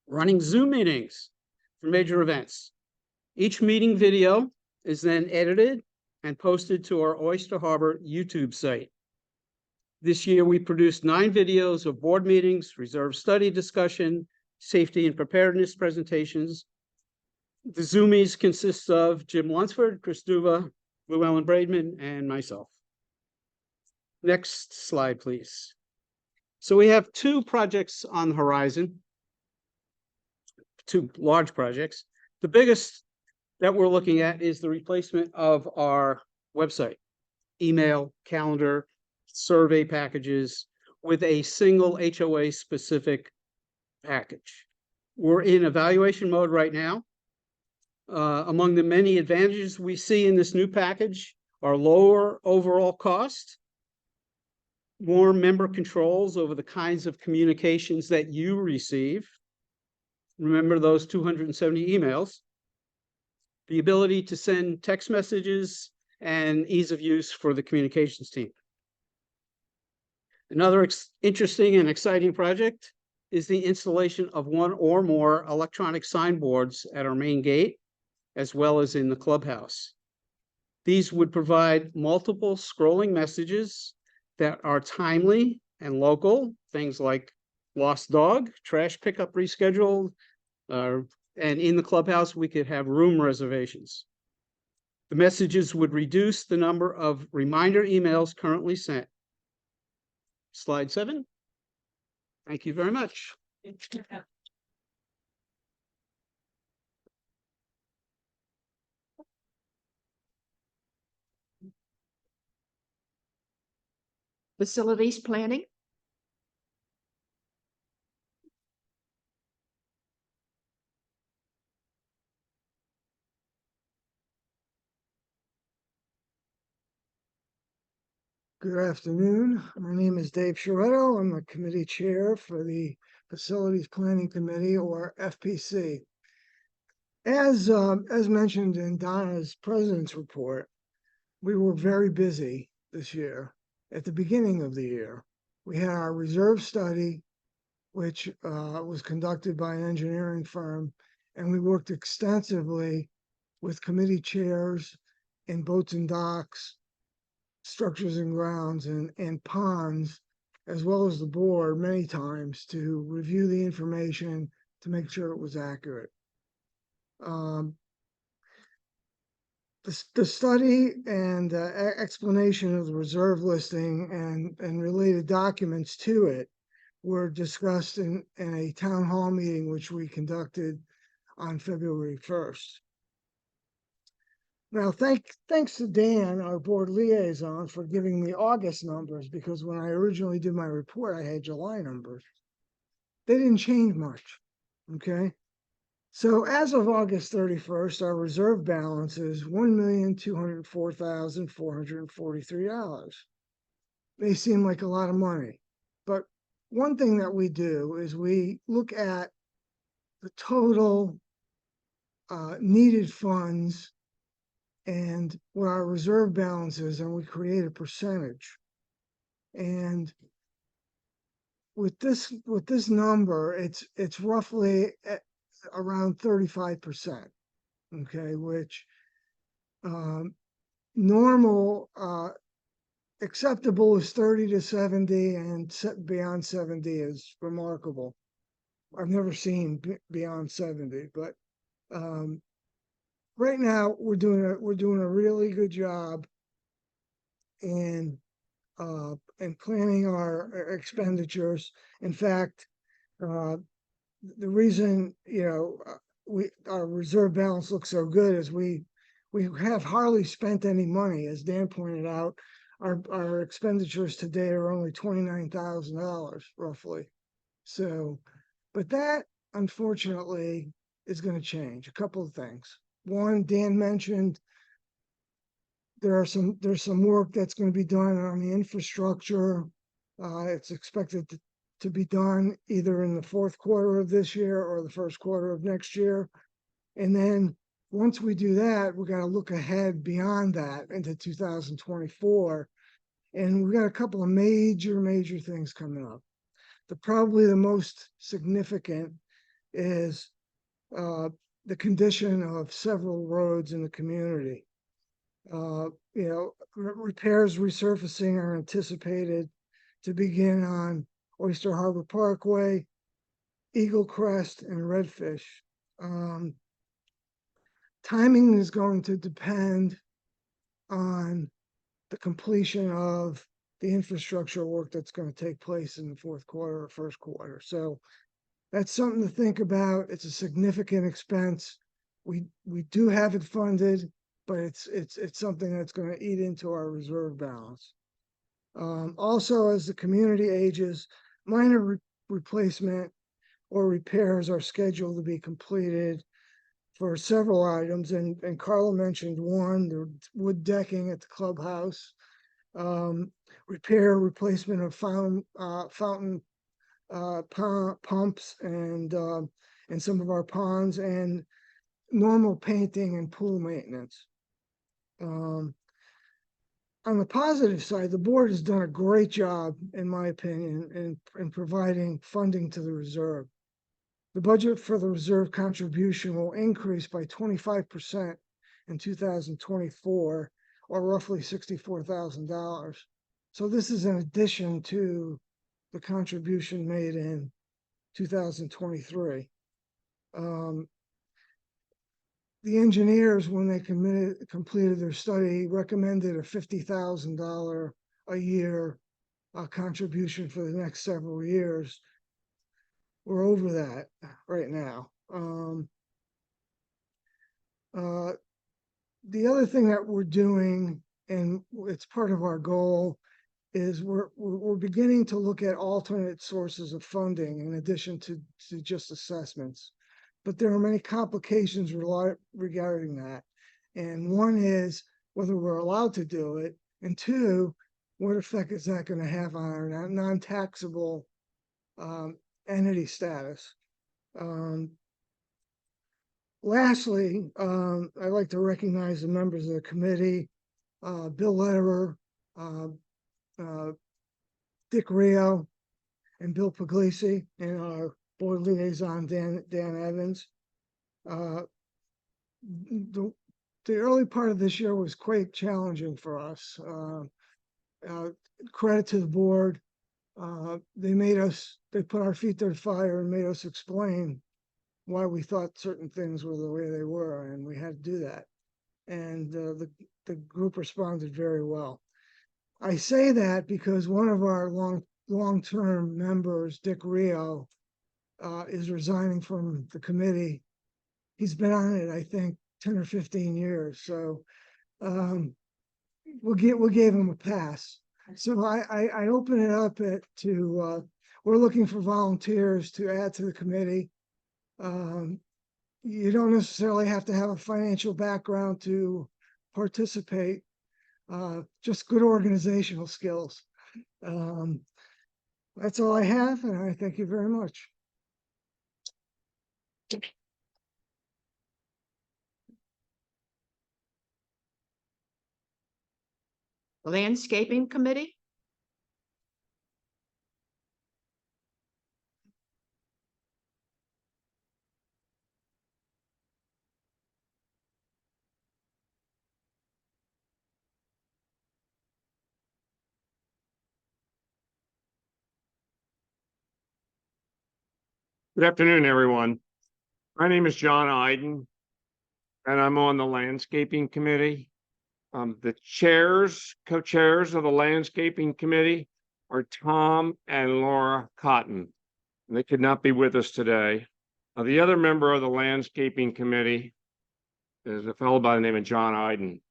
Running Zoom meetings for major events. Each meeting video is then edited and posted to our Oyster Harbor YouTube site. This year, we produced 9 videos of board meetings, reserve study discussion, safety and preparedness presentations. The Zoomies consist of Jim Lunsford, Chris Duva, Llewellyn Braidman, and myself. Next slide, please. So we have 2 projects on the horizon, 2 large projects. The biggest that we're looking at is the replacement of our website, email, calendar, survey packages with a single HOA specific package. We're in evaluation mode right now. Among the many advantages we see in this new package are lower overall cost, more member controls over the kinds of communications that you receive. Remember those 270 emails. The ability to send text messages and ease of use for the communications team. Another interesting and exciting project is the installation of 1 or more electronic signboards at our main gate, as well as in the clubhouse. These would provide multiple scrolling messages that are timely and local, things like lost dog, trash pickup rescheduled, and in the clubhouse, we could have room reservations. The messages would reduce the number of reminder emails currently sent. Slide 7. Thank you very much. Facilities planning. Good afternoon. My name is Dave Chiretto. I'm the committee chair for the Facilities Planning Committee, or FPC. As mentioned in Donna's president's report, we were very busy this year. At the beginning of the year, we had our reserve study, which was conducted by an engineering firm, and we worked extensively with committee chairs in boats and docks, structures and grounds, and ponds, as well as the board many times to review the information to make sure it was accurate. The study and explanation of the reserve listing and related documents to it were discussed in a town hall meeting, which we conducted on February 1st. Now, thanks to Dan, our board liaison, for giving me August numbers, because when I originally did my report, I had July numbers. They didn't change much, okay? So as of August 31st, our reserve balance is $1,204,443. May seem like a lot of money, but one thing that we do is we look at the total needed funds and what our reserve balance is, and we create a percentage. And with this number, it's roughly at around 35%. Okay, which normal acceptable is 30 to 70, and beyond 70 is remarkable. I've never seen beyond 70, but right now we're doing a really good job in planning our expenditures. In fact, the reason our reserve balance looks so good is we have hardly spent any money. As Dan pointed out, our expenditures today are only $29,000 roughly. So, but that unfortunately is going to change. A couple of things. One, Dan mentioned there's some work that's going to be done on the infrastructure. It's expected to be done either in the fourth quarter of this year or the first quarter of next year. And then once we do that, we got to look ahead beyond that into 2024. And we got a couple of major things coming up. Probably the most significant is the condition of several roads in the community. Repairs resurfacing are anticipated to begin on Oyster Harbor Parkway, Eagle Crest, and Redfish. Timing is going to depend on the completion of the infrastructure work that's going to take place in the fourth quarter or first quarter. So that's something to think about. It's a significant expense. We do have it funded, but it's something that's going to eat into our reserve balance. Also, as the community ages, minor replacement or repairs are scheduled to be completed for several items, and Carla mentioned one, the wood decking at the clubhouse, replacement of fountain pumps and some of our ponds, and normal painting and pool maintenance. On the positive side, the board has done a great job, in my opinion, in providing funding to the reserve. The budget for the reserve contribution will increase by 25% in 2024, or roughly $64,000. So this is in addition to the contribution made in 2023. The engineers, when they completed their study, recommended a $50,000 a year contribution for the next several years. We're over that right now. The other thing that we're doing, and it's part of our goal, is we're beginning to look at alternate sources of funding in addition to just assessments. But there are many complications regarding that. And one is whether we're allowed to do it, and two, what effect is that going to have on our non-taxable entity status? Lastly, I'd like to recognize the members of the committee, Bill Lederer, Dick Rio, and Bill Puglisi, and our board liaison, Dan Evans. The early part of this year was quite challenging for us. Credit to the board. They put our feet to the fire and made us explain why we thought certain things were the way they were, and we had to do that. And the group responded very well. I say that because one of our long-term members, Dick Rio, is resigning from the committee. He's been on it, I think, 10 or 15 years. So we gave them a pass. So I open it up we're looking for volunteers to add to the committee. You don't necessarily have to have a financial background to participate, just good organizational skills. That's all I have, and I thank you very much. Landscaping Committee? Good afternoon, everyone. My name is John Iden, and I'm on the Landscaping Committee. The co-chairs of the Landscaping Committee are Tom and Laura Cotton. And they could not be with us today. The other member of the Landscaping Committee is a fellow by the name of John Iden.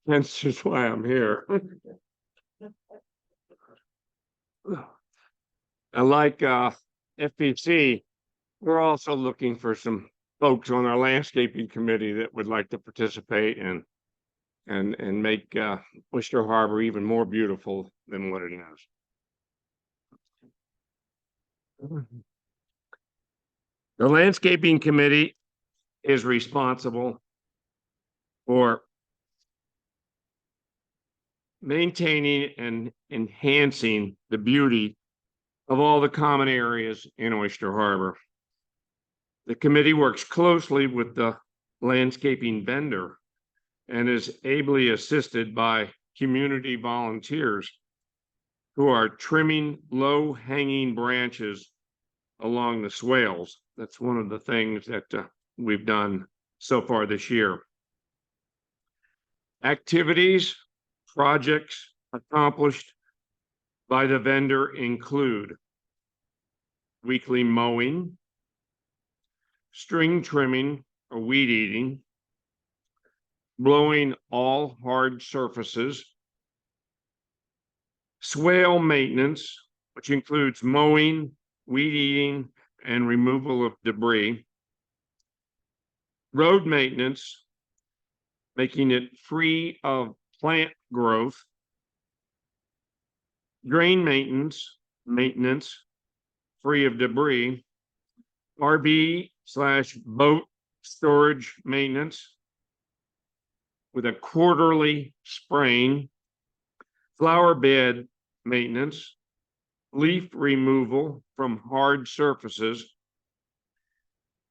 That's just why I'm here. And like FPC, we're also looking for some folks on our landscaping committee that would like to participate and make Oyster Harbor even more beautiful than what it is. The landscaping committee is responsible for maintaining and enhancing the beauty of all the common areas in Oyster Harbor. The committee works closely with the landscaping vendor and is ably assisted by community volunteers who are trimming low-hanging branches along the swales. That's one of the things that we've done so far this year. Activities, projects accomplished by the vendor include weekly mowing, string trimming or weed eating, blowing all hard surfaces, swale maintenance, which includes mowing, weed eating, and removal of debris, road maintenance, making it free of plant growth, drain maintenance, free of debris, RV/boat storage maintenance with a quarterly spraying, flower bed maintenance, leaf removal from hard surfaces,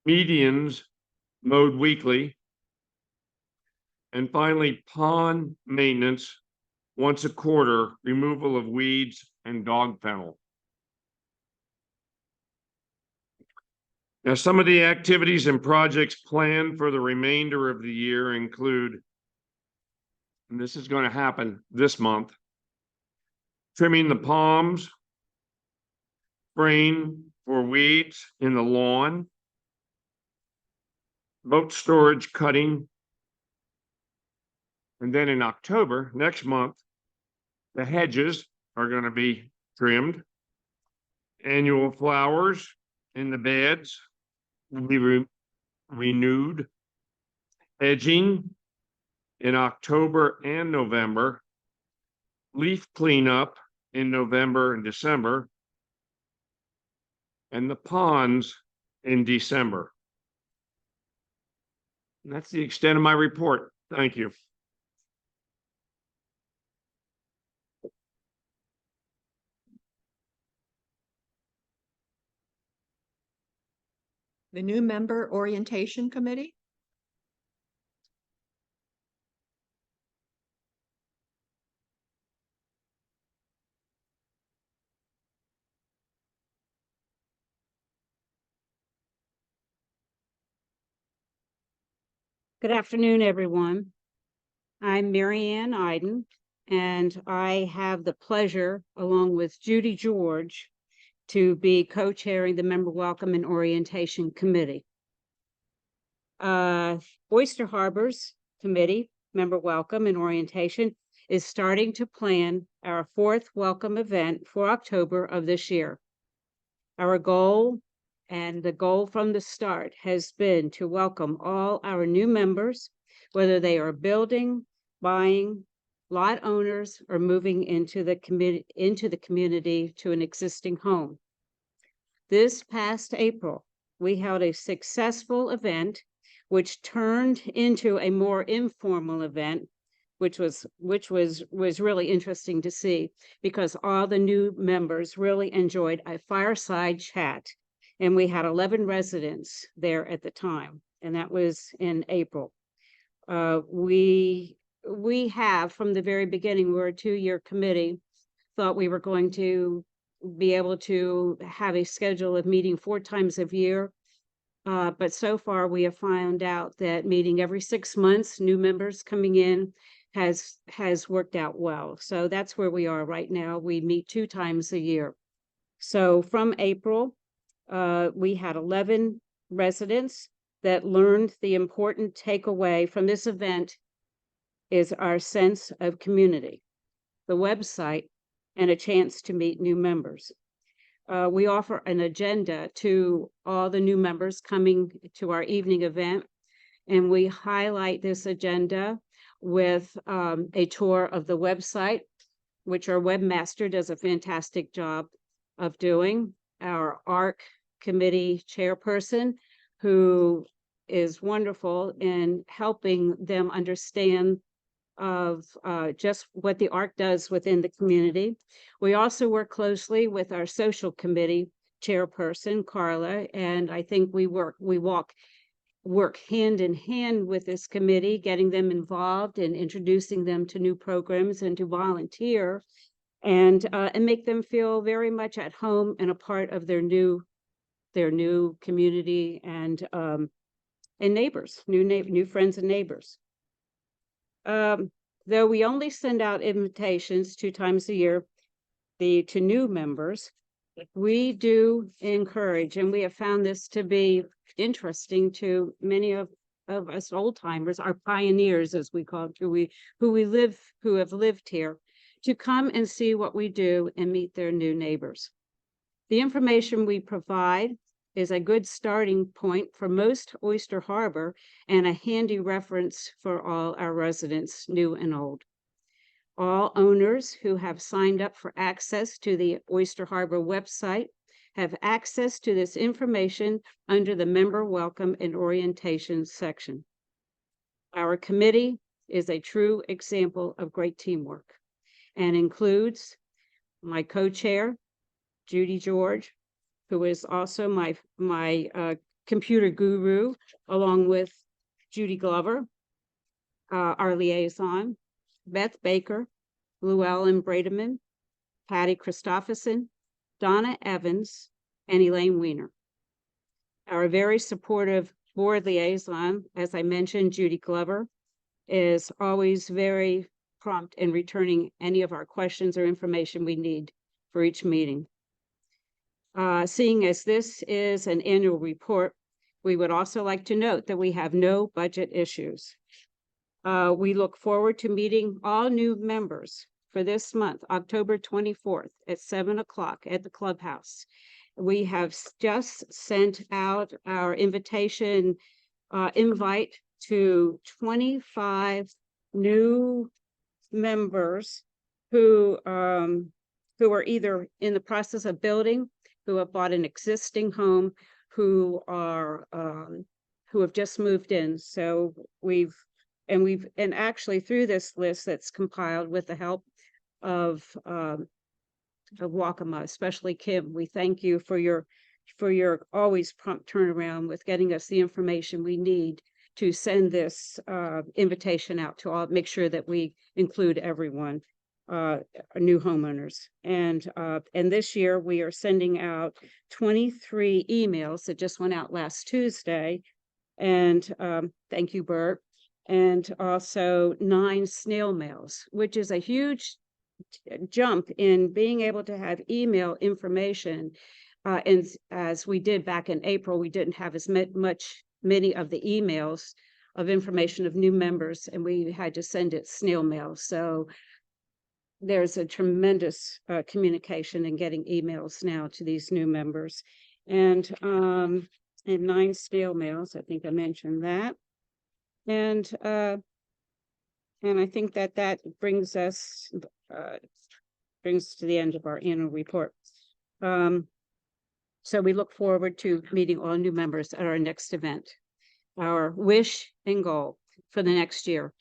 medians mowed weekly, and finally pond maintenance once a quarter, removal of weeds and dog kennel. Now, some of the activities and projects planned for the remainder of the year include, and this is going to happen this month, trimming the palms, spraying for weeds in the lawn, boat storage cutting, and then in October, next month, the hedges are going to be trimmed, annual flowers in the beds will be renewed, edging in October and November, leaf cleanup in November and December, and the ponds in December. And that's the extent of my report. Thank you. The new Member Orientation Committee? Good afternoon, everyone. I'm Mary Ann Iden, and I have the pleasure, along with Judy George, to be co-chairing the Member Welcome and Orientation Committee. Oyster Harbor's committee, member welcome and orientation, is starting to plan our 4th welcome event for October of this year. Our goal and the goal from the start has been to welcome all our new members, whether they are building, buying, lot owners, or moving into the community to an existing home. This past April, we held a successful event which turned into a more informal event, which was really interesting to see, because all the new members really enjoyed a fireside chat. And we had 11 residents there at the time, and that was in April. We have, from the very beginning, we're a 2-year committee, thought we were going to be able to have a schedule of meeting 4 times a year. But so far, we have found out that meeting every 6 months, new members coming in, has worked out well. So that's where we are right now. We meet 2 times a year. So from April, we had 11 residents that learned the important takeaway from this event is our sense of community, the website, and a chance to meet new members. We offer an agenda to all the new members coming to our evening event, and we highlight this agenda with a tour of the website, which our webmaster does a fantastic job of doing. Our ARC committee chairperson, who is wonderful in helping them understand of just what the ARC does within the community. We also work closely with our social committee chairperson, Carla, and I think we work hand in hand with this committee, getting them involved and introducing them to new programs and to volunteer, and make them feel very much at home and a part of their new community and neighbors, new friends and neighbors. Though we only send out invitations 2 times a year to new members, we do encourage, and we have found this to be interesting to many of us old timers, our pioneers, as we call them, who have lived here, to come and see what we do and meet their new neighbors. The information we provide is a good starting point for most Oyster Harbor and a handy reference for all our residents, new and old. All owners who have signed up for access to the Oyster Harbor website have access to this information under the Member Welcome and Orientation section. Our committee is a true example of great teamwork and includes my co-chair, Judy George, who is also my computer guru, along with Judy Glover, our liaison, Beth Baker, Llewellyn Brademan, Patty Christopherson, Donna Evans, and Elaine Weiner. Our very supportive board liaison, as I mentioned, Judy Glover, is always very prompt in returning any of our questions or information we need for each meeting. Seeing as this is an annual report, we would also like to note that we have no budget issues. We look forward to meeting all new members for this month, October 24th at 7 o'clock at the clubhouse. We have just sent out our invitation invite to 25 new members who are either in the process of building, who have bought an existing home, who have just moved in. So and actually through this list that's compiled with the help of Waccamaw, especially Kim, we thank you for your always prompt turnaround with getting us the information we need to send this invitation out to all, make sure that we include everyone, new homeowners. And this year we are sending out 23 emails that just went out last Tuesday. And thank you, Bert. And also 9 snail mails, which is a huge jump in being able to have email information. And as we did back in April, we didn't have as much many of the emails of information of new members, and we had to send it snail mail. So there's a tremendous communication in getting emails now to these new members. And 9 snail mails, I think I mentioned that. And I think that that brings us to the end of our annual report. So we look forward to meeting all new members at our next event. Our wish and goal for the next year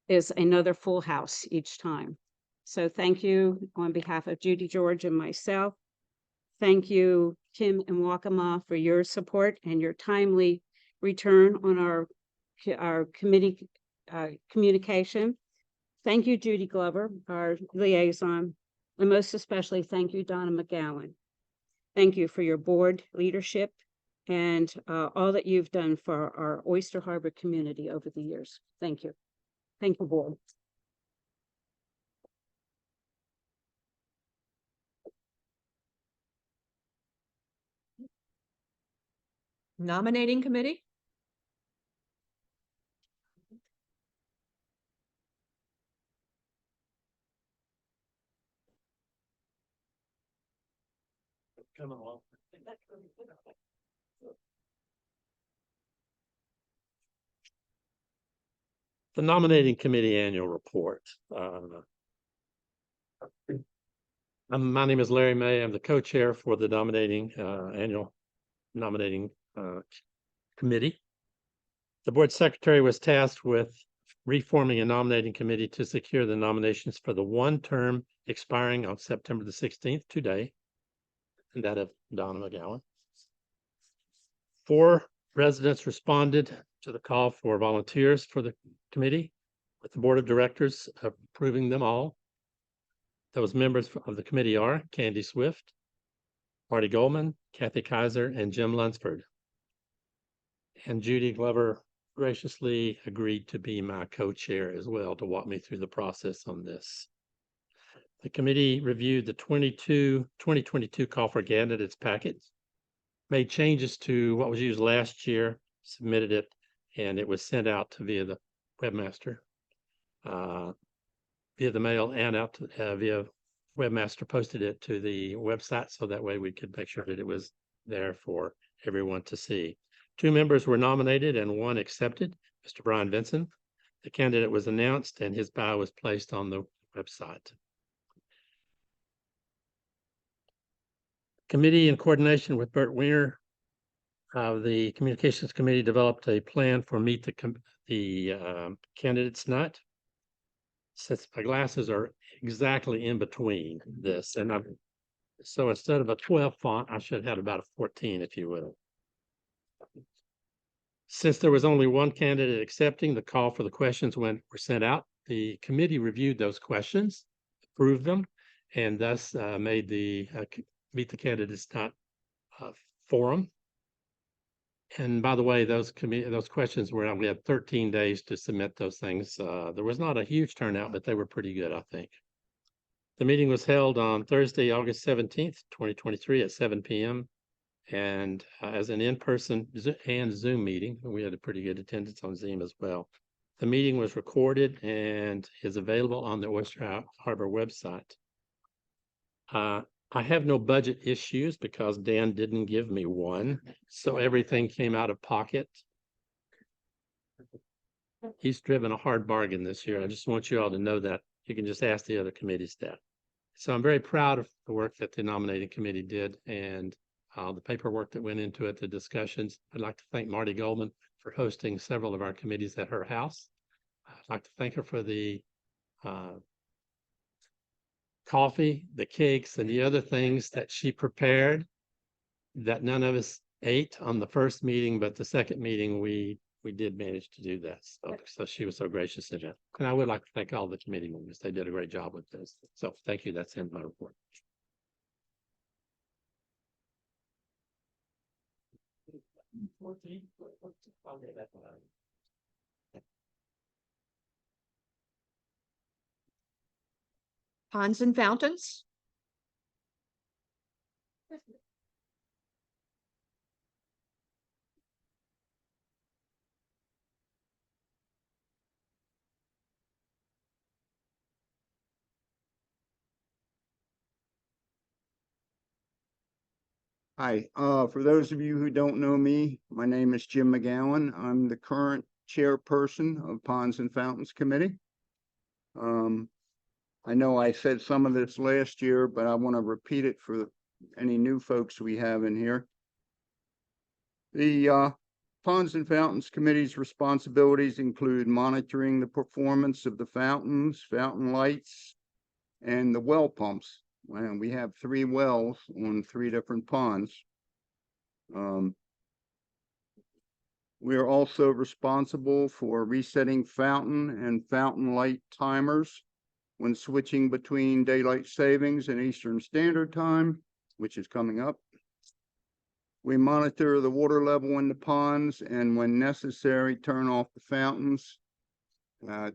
is another full house each time. So thank you on behalf of Judy George and myself. Thank you, Kim and Wakama, for your support and your timely return on our committee communication. Thank you, Judy Glover, our liaison, and most especially thank you, Donna McGowan. Thank you for your board leadership and all that you've done for our Oyster Harbor community over the years. Thank you. Thank you, board. Nominating committee? Come on. The nominating committee annual report. My name is Larry May. I'm the co-chair for the nominating annual nominating committee. The board secretary was tasked with reforming a nominating committee to secure the nominations for the one term expiring on September the 16th, today, and that of Donna McGowan. 4 residents responded to the call for volunteers for the committee, with the board of directors approving them all. Those members of the committee are Candy Swift, Marty Goldman, Kathy Kaiser, and Jim Lunsford. And Judy Glover graciously agreed to be my co-chair as well to walk me through the process on this. The committee reviewed the 2022 call for candidates packets, made changes to what was used last year, submitted it, and it was sent out via the webmaster, via the mail, and out to, via webmaster posted it to the website, so that way we could make sure that it was there for everyone to see. 2 members were nominated and 1 accepted, Mr. Brian Vinson. The candidate was announced and his bio was placed on the website. Committee, in coordination with Bert Weiner, the communications committee developed a plan for meet the candidates night. Since my glasses are exactly in between this, and so instead of a 12 font, I should have had about a 14, if you will. Since there was only 1 candidate accepting, the call for the questions were sent out. The committee reviewed those questions, approved them, and thus made the meet the candidates night forum. And by the way, those questions were, we had 13 days to submit those things. There was not a huge turnout, but they were pretty good, I think. The meeting was held on Thursday, August 17th, 2023 at 7 p.m. And as an in-person and Zoom meeting, we had a pretty good attendance on Zoom as well. The meeting was recorded and is available on the Oyster Harbor website. I have no budget issues because Dan didn't give me one, so everything came out of pocket. He's driven a hard bargain this year. I just want you all to know that. You can just ask the other committees that. So I'm very proud of the work that the nominating committee did and the paperwork that went into it, the discussions. I'd like to thank Marty Goldman for hosting several of our committees at her house. I'd like to thank her for the coffee, the cakes, and the other things that she prepared that none of us ate on the first meeting, but the second meeting we did manage to do that. So she was so gracious in it. And I would like to thank all the committee members. They did a great job with this. So thank you. That's in my report. Ponds and fountains? Hi, for those of you who don't know me, my name is Jim McGowan. I'm the current chairperson of Ponds and Fountains Committee. I know I said some of this last year, but I want to repeat it for any new folks we have in here. The Ponds and Fountains Committee's responsibilities include monitoring the performance of the fountains, fountain lights, and the well pumps. And we have 3 wells on 3 different ponds. We are also responsible for resetting fountain and fountain light timers when switching between daylight savings and Eastern Standard Time, which is coming up. We monitor the water level in the ponds and when necessary, turn off the fountains.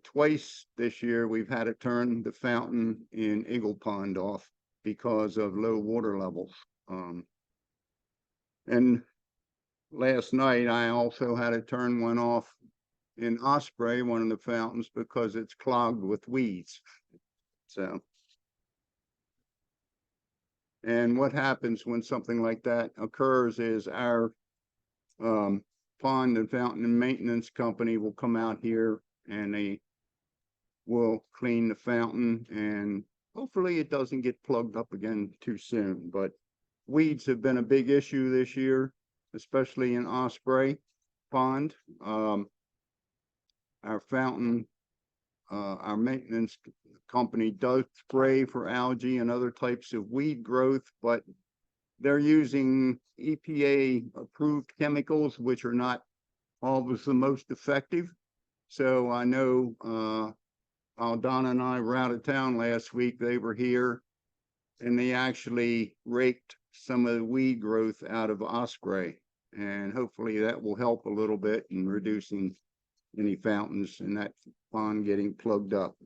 Twice this year, we've had to turn the fountain in Eagle Pond off because of low water levels. And last night, I also had to turn one off in Osprey, one of the fountains, because it's clogged with weeds. So, and what happens when something like that occurs is our pond and fountain maintenance company will come out here and they will clean the fountain, and hopefully it doesn't get plugged up again too soon. But weeds have been a big issue this year, especially in Osprey Pond. Our fountain, our maintenance company does spray for algae and other types of weed growth, but they're using EPA approved chemicals, which are not always the most effective. So I know while Donna and I were out of town last week, they were here and they actually raked some of the weed growth out of Osprey. And hopefully that will help a little bit in reducing any fountains in that pond getting plugged up.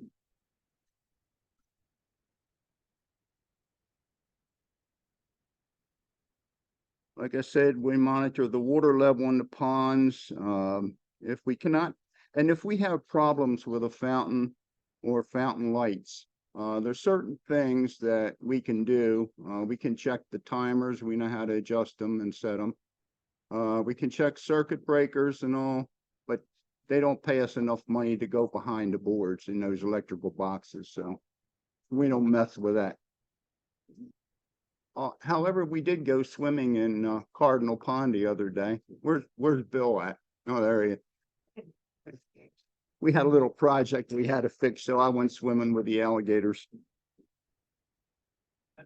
Like I said, we monitor the water level in the ponds. If we cannot, and if we have problems with a fountain or fountain lights, there's certain things that we can do. We can check the timers. We know how to adjust them and set them. We can check circuit breakers and all, but they don't pay us enough money to go behind the boards in those electrical boxes. So we don't mess with that. However, we did go swimming in Cardinal Pond the other day. Where's Bill at? Oh, there he is. We had a little project we had to fix, so I went swimming with the alligators.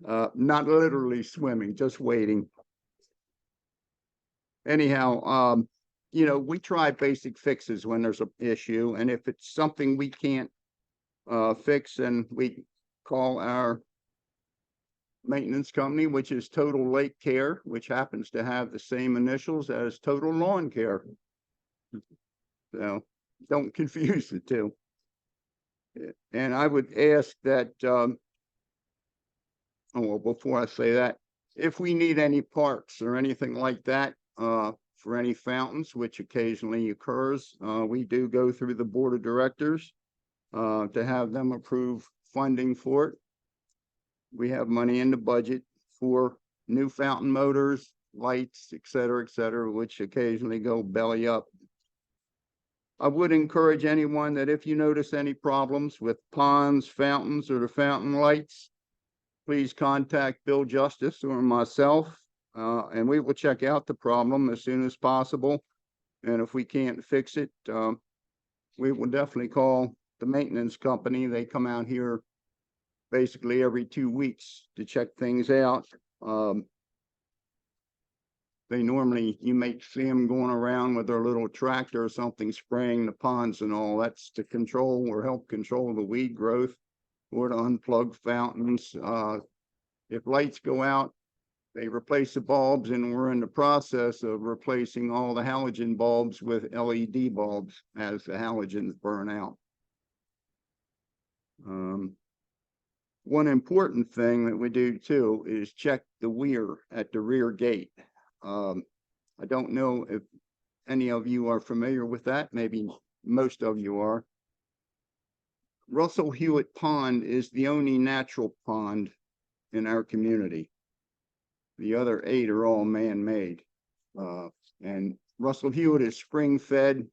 Not literally swimming, just waiting. Anyhow, you know, we try basic fixes when there's an issue, and if it's something we can't fix, then we call our maintenance company, which is Total Lake Care, which happens to have the same initials as Total Lawn Care. So don't confuse the two. And I would ask that, oh, well, before I say that, if we need any parts or anything like that, for any fountains, which occasionally occurs, we do go through the board of directors to have them approve funding for it. We have money in the budget for new fountain motors, lights, et cetera, which occasionally go belly up. I would encourage anyone that if you notice any problems with ponds, fountains, or the fountain lights, please contact Bill Justice or myself, and we will check out the problem as soon as possible. And if we can't fix it, we will definitely call the maintenance company. They come out here basically every 2 weeks to check things out. They normally, you may see them going around with their little tractor or something, spraying the ponds and all. That's to control or help control the weed growth or to unplug fountains. If lights go out, they replace the bulbs, and we're in the process of replacing all the halogen bulbs with LED bulbs as the halogens burn out. One important thing that we do too is check the weir at the rear gate. I don't know if any of you are familiar with that. Maybe most of you are. Russell Hewitt Pond is the only natural pond in our community. The other 8 are all man-made. And Russell Hewitt is spring-fed.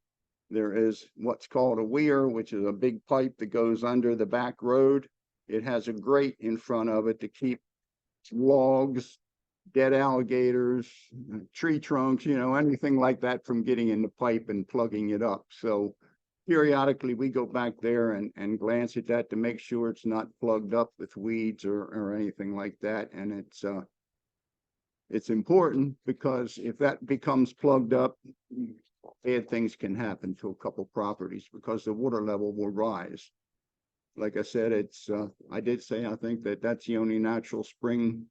There is what's called a weir, which is a big pipe that goes under the back road. It has a grate in front of it to keep logs, dead alligators, tree trunks, anything like that from getting in the pipe and plugging it up. So periodically we go back there and glance at that to make sure it's not plugged up with weeds or anything like that. And it's important because if that becomes plugged up, bad things can happen to a couple properties because the water level will rise. Like I said, I did say, I think that's the only natural spring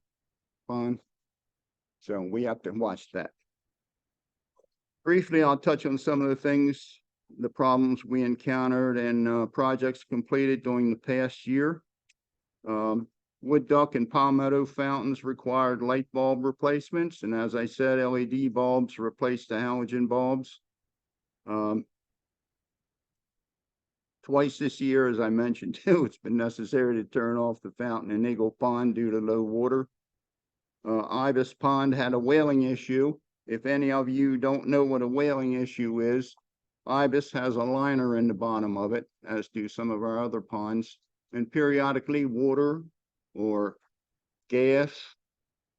pond. So we have to watch that. Briefly, I'll touch on some of the things, the problems we encountered and projects completed during the past year. Wood duck and palmetto fountains required light bulb replacements. And as I said, LED bulbs replaced the halogen bulbs. Twice this year, as I mentioned too, it's been necessary to turn off the fountain in Eagle Pond due to low water. Ibis Pond had a whaling issue. If any of you don't know what a whaling issue is, Ibis has a liner in the bottom of it, as do some of our other ponds. And periodically water or gas,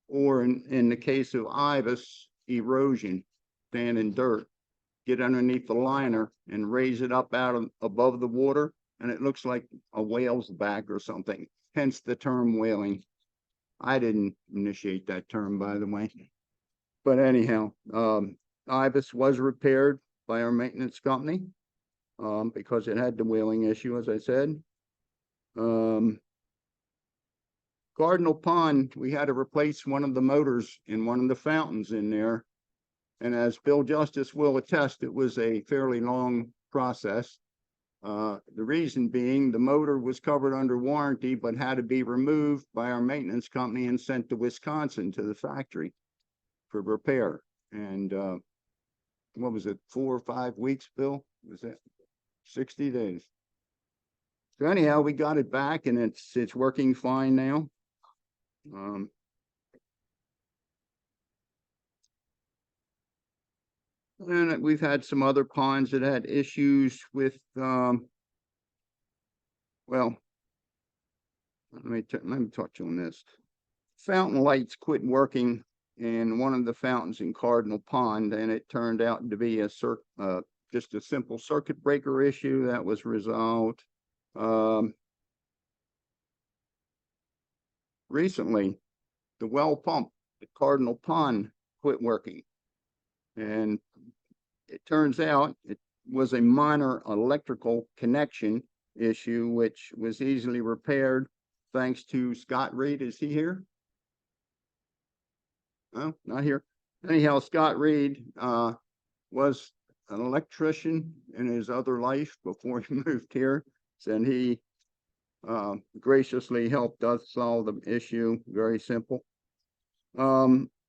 or in the case of Ibis, erosion, sand and dirt, get underneath the liner and raise it up above the water, and it looks like a whale's back or something, hence the term whaling. I didn't initiate that term, by the way. But anyhow, Ibis was repaired by our maintenance company because it had the whaling issue, as I said. Cardinal Pond, we had to replace one of the motors in one of the fountains in there. And as Bill Justice will attest, it was a fairly long process. The reason being the motor was covered under warranty, but had to be removed by our maintenance company and sent to Wisconsin to the factory for repair. And what was it, 4 or 5 weeks, Bill? Was it 60 days? So anyhow, we got it back and it's working fine now. And we've had some other ponds that had issues with, well, let me touch on this. Fountain lights quit working in one of the fountains in Cardinal Pond, and it turned out to be just a simple circuit breaker issue that was resolved. Recently, the well pump at Cardinal Pond quit working. And it turns out it was a minor electrical connection issue, which was easily repaired thanks to Scott Reed. Is he here? No, not here. Anyhow, Scott Reed was an electrician in his other life before he moved here. And he graciously helped us solve the issue. Very simple.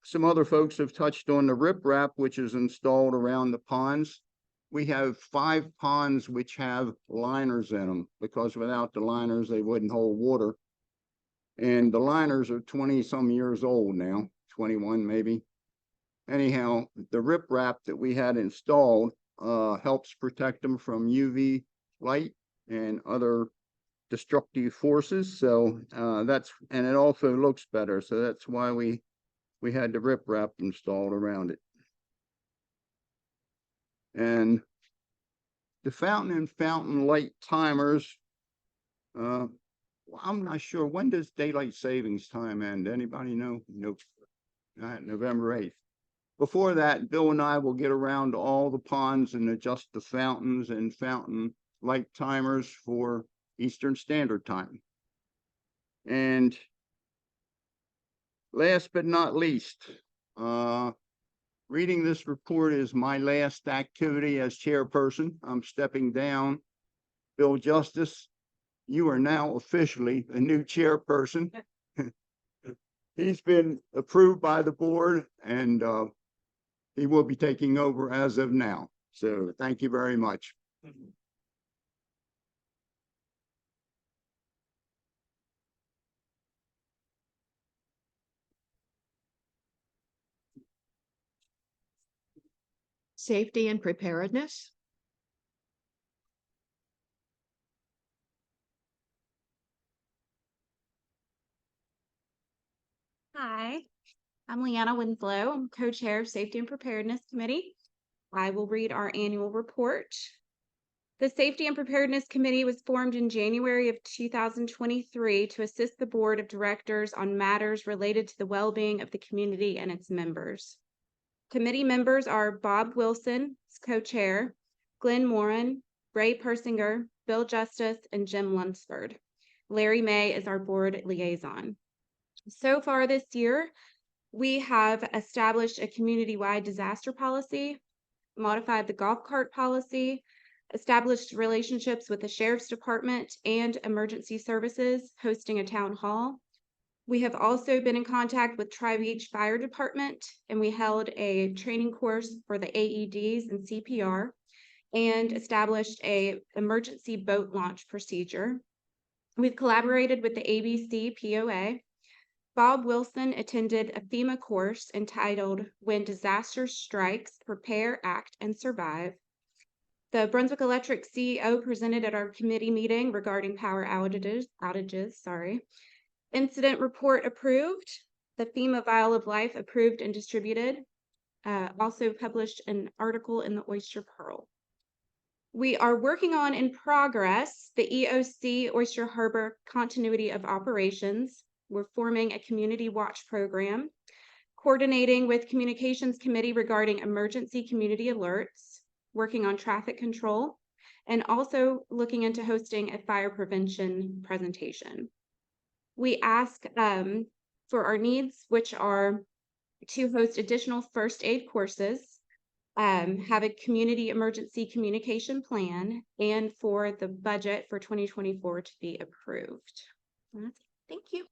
Some other folks have touched on the riprap, which is installed around the ponds. We have 5 ponds which have liners in them because without the liners, they wouldn't hold water. And the liners are 20 some years old now, 21 maybe. Anyhow, the riprap that we had installed helps protect them from UV light and other destructive forces. So and it also looks better. So that's why we had the riprap installed around it. And the fountain and fountain light timers, I'm not sure, when does daylight savings time end? Anybody know? Nope. November 8th. Before that, Bill and I will get around to all the ponds and adjust the fountains and fountain light timers for Eastern Standard Time. And last but not least, reading this report is my last activity as chairperson. I'm stepping down. Bill Justice, you are now officially the new chairperson. He's been approved by the board and he will be taking over as of now. So thank you very much. safety and preparedness. Hi, I'm Leanna Winslow. I'm co-chair of Safety and Preparedness Committee. I will read our annual report. The Safety and Preparedness Committee was formed in January of 2023 to assist the Board of Directors on matters related to the well-being of the community and its members. Committee members are Bob Wilson, co-chair, Glenn Moran, Ray Persinger, Bill Justice, and Jim Lunsford. Larry May is our board liaison. So far this year, we have established a community-wide disaster policy, modified the golf cart policy, established relationships with the Sheriff's Department and emergency services, hosting a town hall. We have also been in contact with Tri-Beach Fire Department, and we held a training course for the AEDs and CPR, and established a emergency boat launch procedure. We've collaborated with the ABC POA. Bob Wilson attended a FEMA course entitled When Disaster Strikes, Prepare, Act, and Survive. The Brunswick Electric CEO presented at our committee meeting regarding power outages. Incident report approved. The FEMA Vial of Life approved and distributed. Also published an article in the Oyster Pearl. We are working on in progress the EOC Oyster Harbor Continuity of Operations. We're forming a community watch program, coordinating with Communications Committee regarding emergency community alerts, working on traffic control, and also looking into hosting a fire prevention presentation. We ask for our needs, which are to host additional first aid courses, have a community emergency communication plan, and for the budget for 2024 to be approved. Thank you.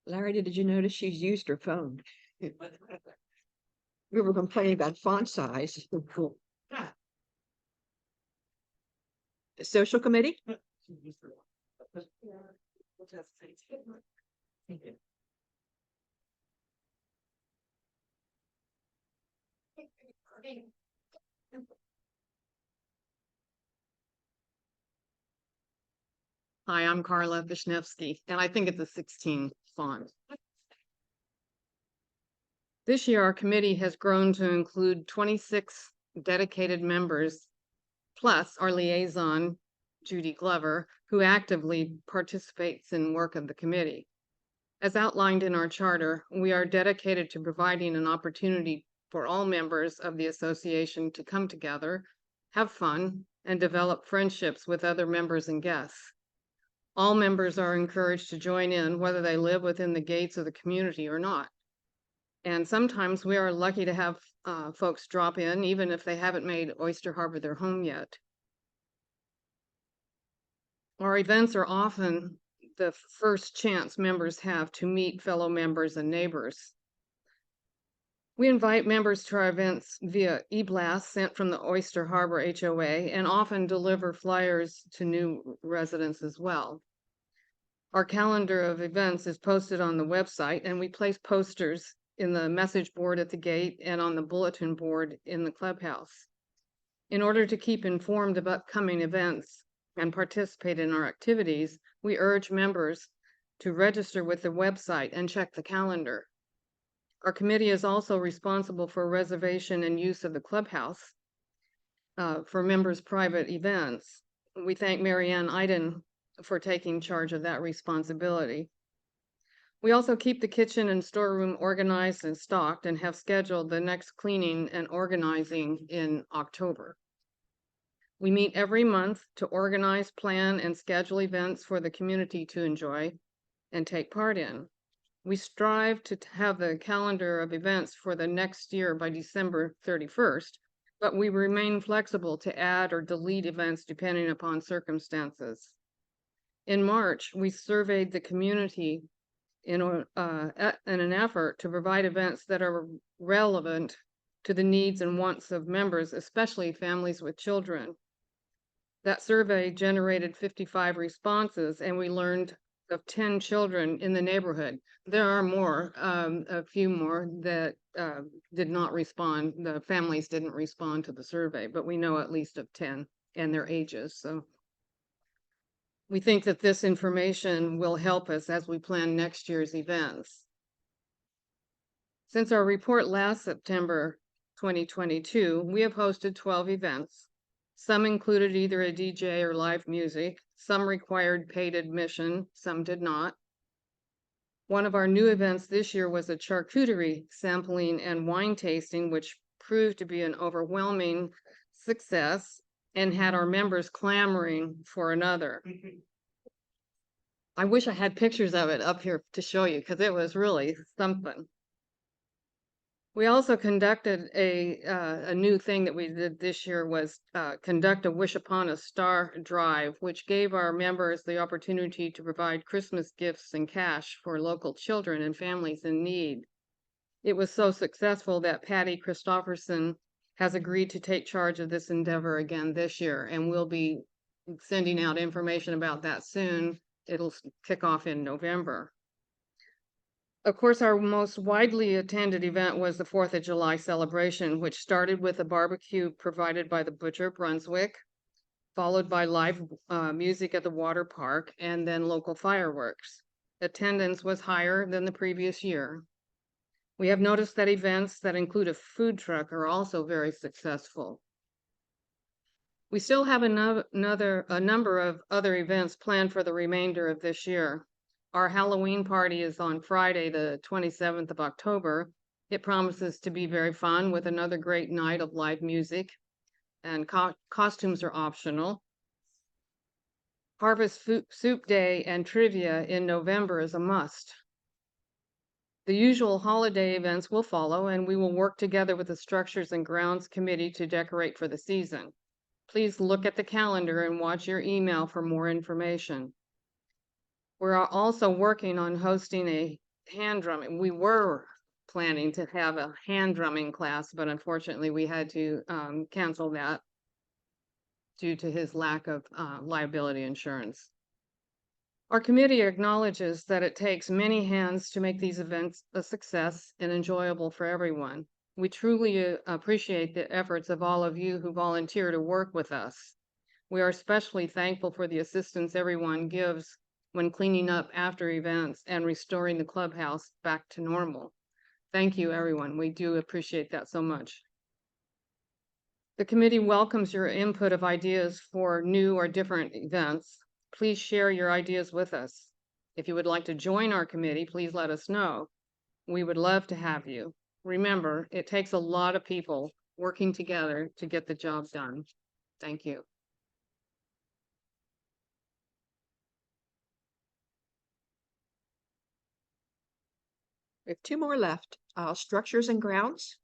Larry, did you notice she's used her phone? We were complaining about font size. The Social Committee? Hi, I'm Carla Vishnevsky, and I think it's a 16 font. This year, our committee has grown to include 26 dedicated members, plus our liaison, Judy Glover, who actively participates in work of the committee. As outlined in our charter, we are dedicated to providing an opportunity for all members of the association to come together, have fun, and develop friendships with other members and guests. All members are encouraged to join in, whether they live within the gates of the community or not. And sometimes we are lucky to have folks drop in, even if they haven't made Oyster Harbor their home yet. Our events are often the first chance members have to meet fellow members and neighbors. We invite members to our events via e-blast sent from the Oyster Harbor HOA, and often deliver flyers to new residents as well. Our calendar of events is posted on the website, and we place posters in the message board at the gate and on the bulletin board in the clubhouse. In order to keep informed of upcoming events and participate in our activities, we urge members to register with the website and check the calendar. Our committee is also responsible for reservation and use of the clubhouse for members' private events. We thank Marianne Iden for taking charge of that responsibility. We also keep the kitchen and storeroom organized and stocked, and have scheduled the next cleaning and organizing in October. We meet every month to organize, plan, and schedule events for the community to enjoy and take part in. We strive to have the calendar of events for the next year by December 31st, but we remain flexible to add or delete events depending upon circumstances. In March, we surveyed the community in an effort to provide events that are relevant to the needs and wants of members, especially families with children. That survey generated 55 responses, and we learned of 10 children in the neighborhood. There are more, a few more that did not respond. The families didn't respond to the survey, but we know at least of 10 and their ages. So we think that this information will help us as we plan next year's events. Since our report last September 2022, we have hosted 12 events. Some included either a DJ or live music. Some required paid admission, some did not. One of our new events this year was a charcuterie sampling and wine tasting, which proved to be an overwhelming success and had our members clamoring for another. I wish I had pictures of it up here to show you because it was really something. We also conducted a new thing that we did this year was conduct a Wish Upon a Star drive, which gave our members the opportunity to provide Christmas gifts and cash for local children and families in need. It was so successful that Patty Christopherson has agreed to take charge of this endeavor again this year, and we'll be sending out information about that soon. It'll kick off in November. Of course, our most widely attended event was the 4th of July celebration, which started with a barbecue provided by the Butcher Brunswick, followed by live music at the water park, and then local fireworks. Attendance was higher than the previous year. We have noticed that events that include a food truck are also very successful. We still have a number of other events planned for the remainder of this year. Our Halloween party is on Friday, the 27th of October. It promises to be very fun with another great night of live music, and costumes are optional. Harvest Soup Day and trivia in November is a must. The usual holiday events will follow, and we will work together with the Structures and Grounds Committee to decorate for the season. Please look at the calendar and watch your email for more information. We're also working on hosting a hand drumming. We were planning to have a hand drumming class, but unfortunately we had to cancel that due to his lack of liability insurance. Our committee acknowledges that it takes many hands to make these events a success and enjoyable for everyone. We truly appreciate the efforts of all of you who volunteer to work with us. We are especially thankful for the assistance everyone gives when cleaning up after events and restoring the clubhouse back to normal. Thank you, everyone. We do appreciate that so much. The committee welcomes your input of ideas for new or different events. Please share your ideas with us. If you would like to join our committee, please let us know. We would love to have you. Remember, it takes a lot of people working together to get the job done. Thank you. We have two more left. Structures and Grounds.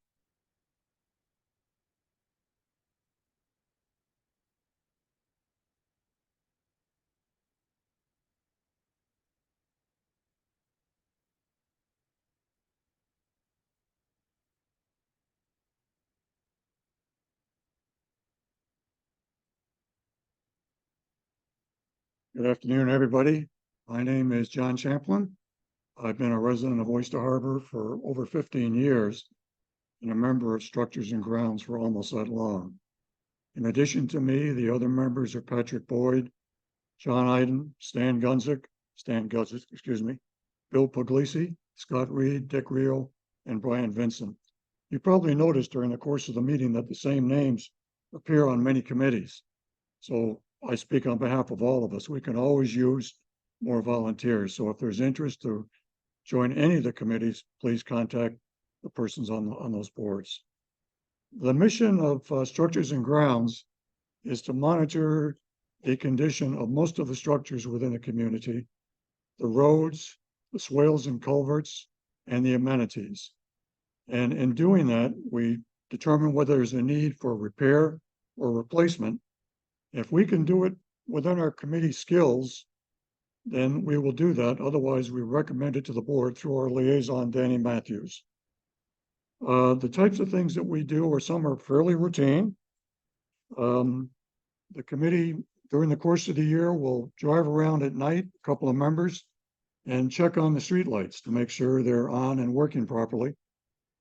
Good afternoon, everybody. My name is John Champlin. I've been a resident of Oyster Harbor for over 15 years and a member of Structures and Grounds for almost that long. In addition to me, the other members are Patrick Boyd, John Iden, Stan Guzik, Bill Puglisi, Scott Reed, Dick Reel, and Brian Vincent. You probably noticed during the course of the meeting that the same names appear on many committees. So I speak on behalf of all of us. We can always use more volunteers. So if there's interest to join any of the committees, please contact the persons on those boards. The mission of Structures and Grounds is to monitor the condition of most of the structures within the community, the roads, the swales and culverts, and the amenities. And in doing that, we determine whether there's a need for repair or replacement. If we can do it within our committee skills, then we will do that. Otherwise, we recommend it to the board through our liaison, Danny Matthews. The types of things that we do are some are fairly routine. The committee during the course of the year will drive around at night, a couple of members, and check on the streetlights to make sure they're on and working properly.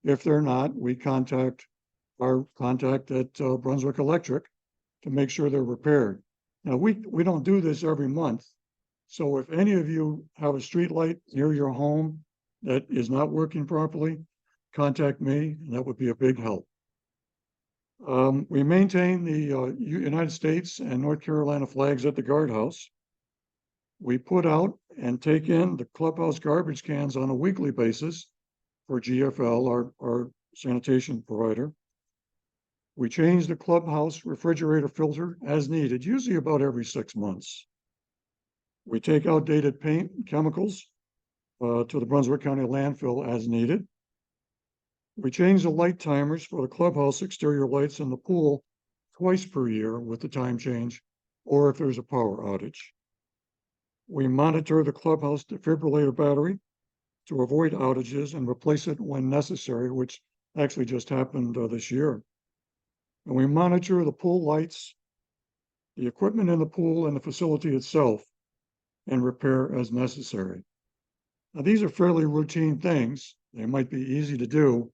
If they're not, we contact our contact at Brunswick Electric to make sure they're repaired. Now, we don't do this every month. So if any of you have a street light near your home that is not working properly, contact me, and that would be a big help. We maintain the United States and North Carolina flags at the guardhouse. We put out and take in the clubhouse garbage cans on a weekly basis for GFL, our sanitation provider. We change the clubhouse refrigerator filter as needed, usually about every 6 months. We take outdated paint and chemicals to the Brunswick County landfill as needed. We change the light timers for the clubhouse exterior lights in the pool twice per year with the time change, or if there's a power outage. We monitor the clubhouse defibrillator battery to avoid outages and replace it when necessary, which actually just happened this year. And we monitor the pool lights, the equipment in the pool and the facility itself, and repair as necessary. Now, these are fairly routine things. They might be easy to do,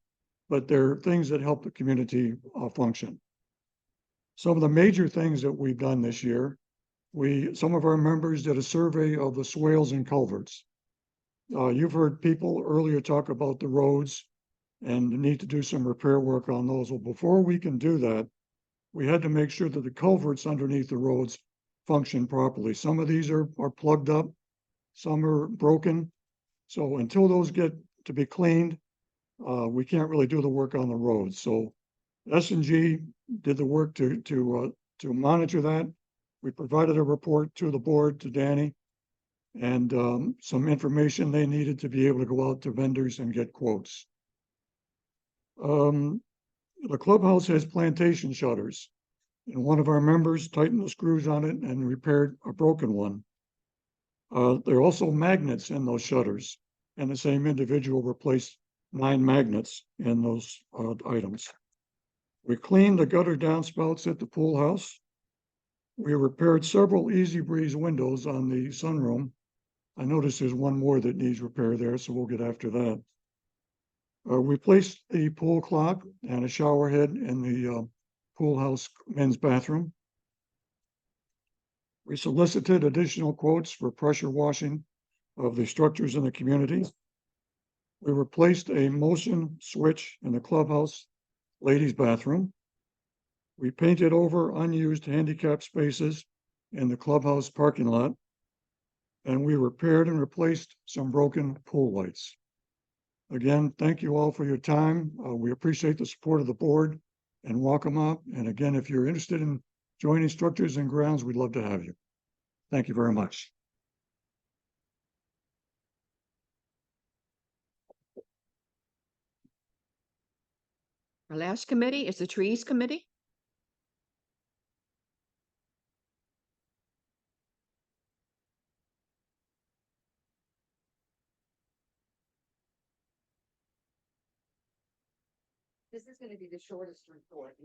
but they're things that help the community function. Some of the major things that we've done this year, some of our members did a survey of the swales and culverts. You've heard people earlier talk about the roads and the need to do some repair work on those. Well, before we can do that, we had to make sure that the culverts underneath the roads function properly. Some of these are plugged up, some are broken. So until those get to be cleaned, we can't really do the work on the roads. So S&G did the work to monitor that. We provided a report to the board, to Danny, and some information they needed to be able to go out to vendors and get quotes. The clubhouse has plantation shutters, and one of our members tightened the screws on it and repaired a broken one. There are also magnets in those shutters, and the same individual replaced 9 magnets in those items. We cleaned the gutter downspouts at the pool house. We repaired several Easy Breeze windows on the sunroom. I noticed there's one more that needs repair there, so we'll get after that. We placed the pool clock and a shower head in the pool house men's bathroom. We solicited additional quotes for pressure washing of the structures in the community. We replaced a motion switch in the clubhouse ladies' bathroom. We painted over unused handicap spaces in the clubhouse parking lot. And we repaired and replaced some broken pool lights. Again, thank you all for your time. We appreciate the support of the board and welcome up. And again, if you're interested in joining Structures and Grounds, we'd love to have you. Thank you very much. Our last committee is the Trees Committee. This is going to be the shortest report.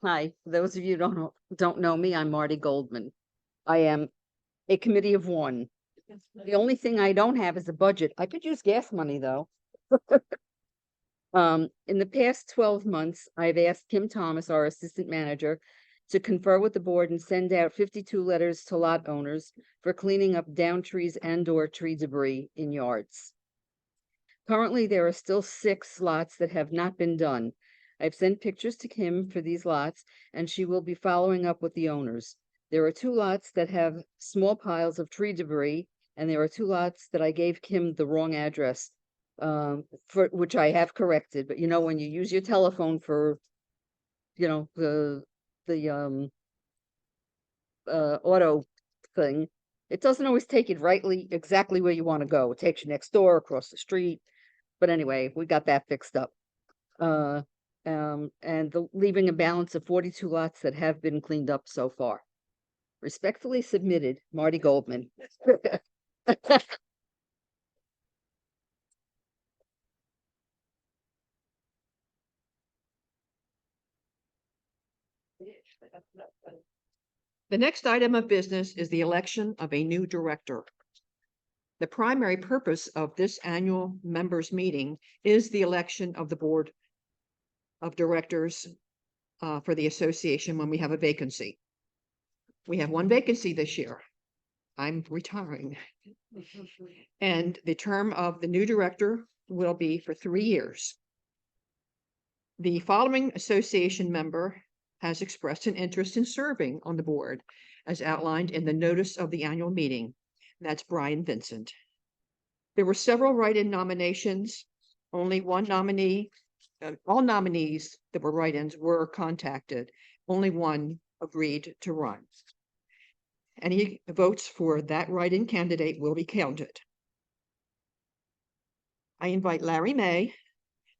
Hi, for those of you who don't know me, I'm Marty Goldman. I am a committee of one. The only thing I don't have is a budget. I could use gas money, though. In the past 12 months, I've asked Kim Thomas, our assistant manager, to confer with the board and send out 52 letters to lot owners for cleaning up down trees and/or tree debris in yards. Currently, there are still 6 lots that have not been done. I've sent pictures to Kim for these lots, and she will be following up with the owners. There are 2 lots that have small piles of tree debris, and there are 2 lots that I gave Kim the wrong address, for which I have corrected. But you know, when you use your telephone for, you know, the auto thing, it doesn't always take it exactly where you want to go. It takes you next door, across the street. But anyway, we got that fixed up. And leaving a balance of 42 lots that have been cleaned up so far. Respectfully submitted, Marty Goldman. The next item of business is the election of a new director. The primary purpose of this annual members meeting is the election of the board of directors for the association when we have a vacancy. We have one vacancy this year. I'm retiring. And the term of the new director will be for 3 years. The following association member has expressed an interest in serving on the board as outlined in the notice of the annual meeting. That's Brian Vincent. There were several write-in nominations. Only one nominee, all nominees that were write-ins were contacted. Only one agreed to run. Any votes for that write-in candidate will be counted. I invite Larry May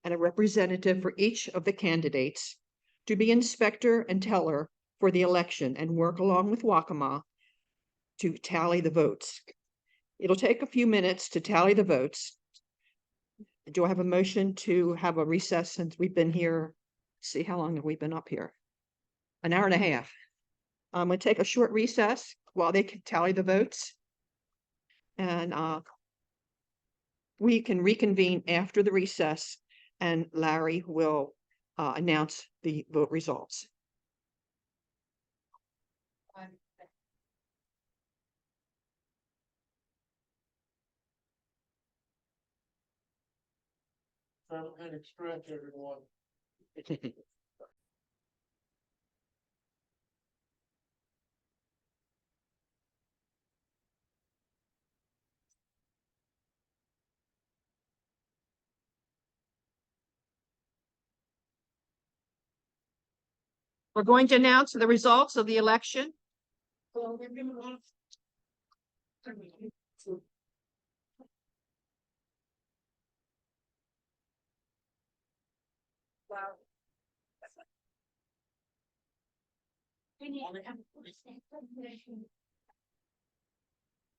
and a representative for each of the candidates to be inspector and teller for the election and work along with Waccamaw to tally the votes. It'll take a few minutes to tally the votes. Do I have a motion to have a recess since we've been here? See, how long have we been up here? An hour and a half. I'm going to take a short recess while they can tally the votes. And we can reconvene after the recess and Larry will announce the vote results. And stretch everyone. We're going to announce the results of the election.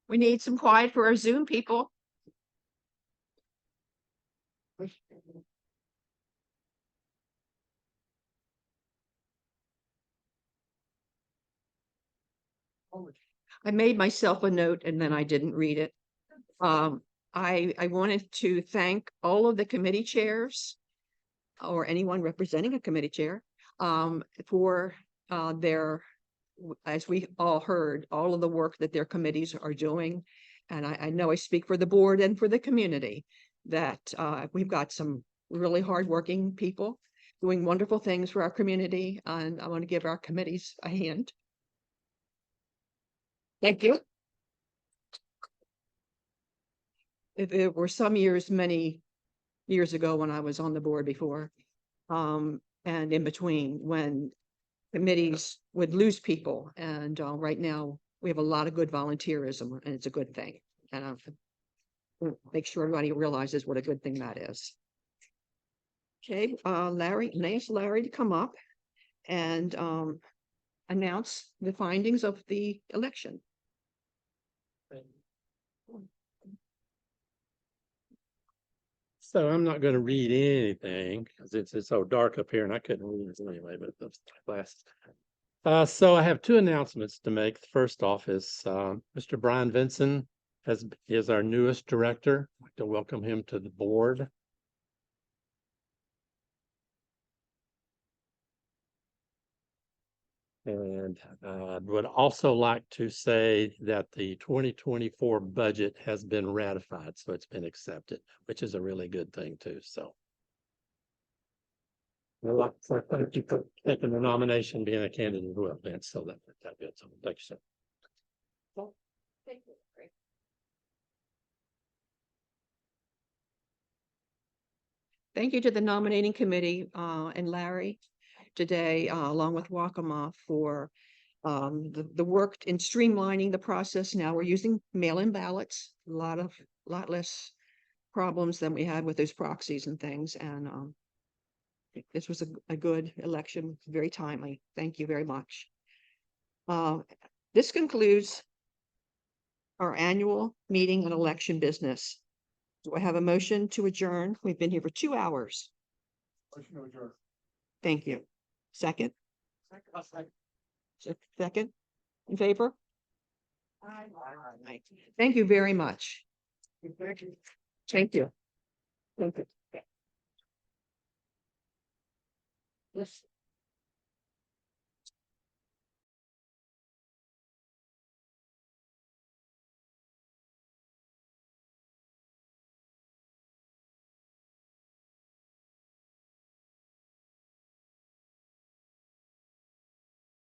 We need some quiet for our Zoom people. I made myself a note and then I didn't read it. I wanted to thank all of the committee chairs or anyone representing a committee chair for their, as we all heard, all of the work that their committees are doing. And I know I speak for the board and for the community that we've got some really hardworking people doing wonderful things for our community. And I want to give our committees a hand. Thank you. There were some years, many years ago when I was on the board before, and in between when committees would lose people. And right now we have a lot of good volunteerism and it's a good thing. And make sure everybody realizes what a good thing that is. Okay, Larry, ask Larry to come up and announce the findings of the election. So I'm not going to read anything because it's so dark up here and I couldn't read it anyway, but that's last. So I have two announcements to make. First off is Mr. Brian Vincent is our newest director. I'd like to welcome him to the board. And would also like to say that the 2024 budget has been ratified, so it's been accepted, which is a really good thing too. So I'd like to thank you for taking the nomination, being a candidate who advanced, so that good. So thank you, sir. Thank you. Thank you to the nominating committee and Larry today, along with Waccamaw, for the work in streamlining the process. Now we're using mail-in ballots, a lot less problems than we had with those proxies and things. And this was a good election, very timely. Thank you very much. This concludes our annual meeting and election business. Do I have a motion to adjourn? We've been here for 2 hours. Motion to adjourn. Thank you. Second? Second. In favor? Aye. Thank you very much. Thank you. Thank you. Yes.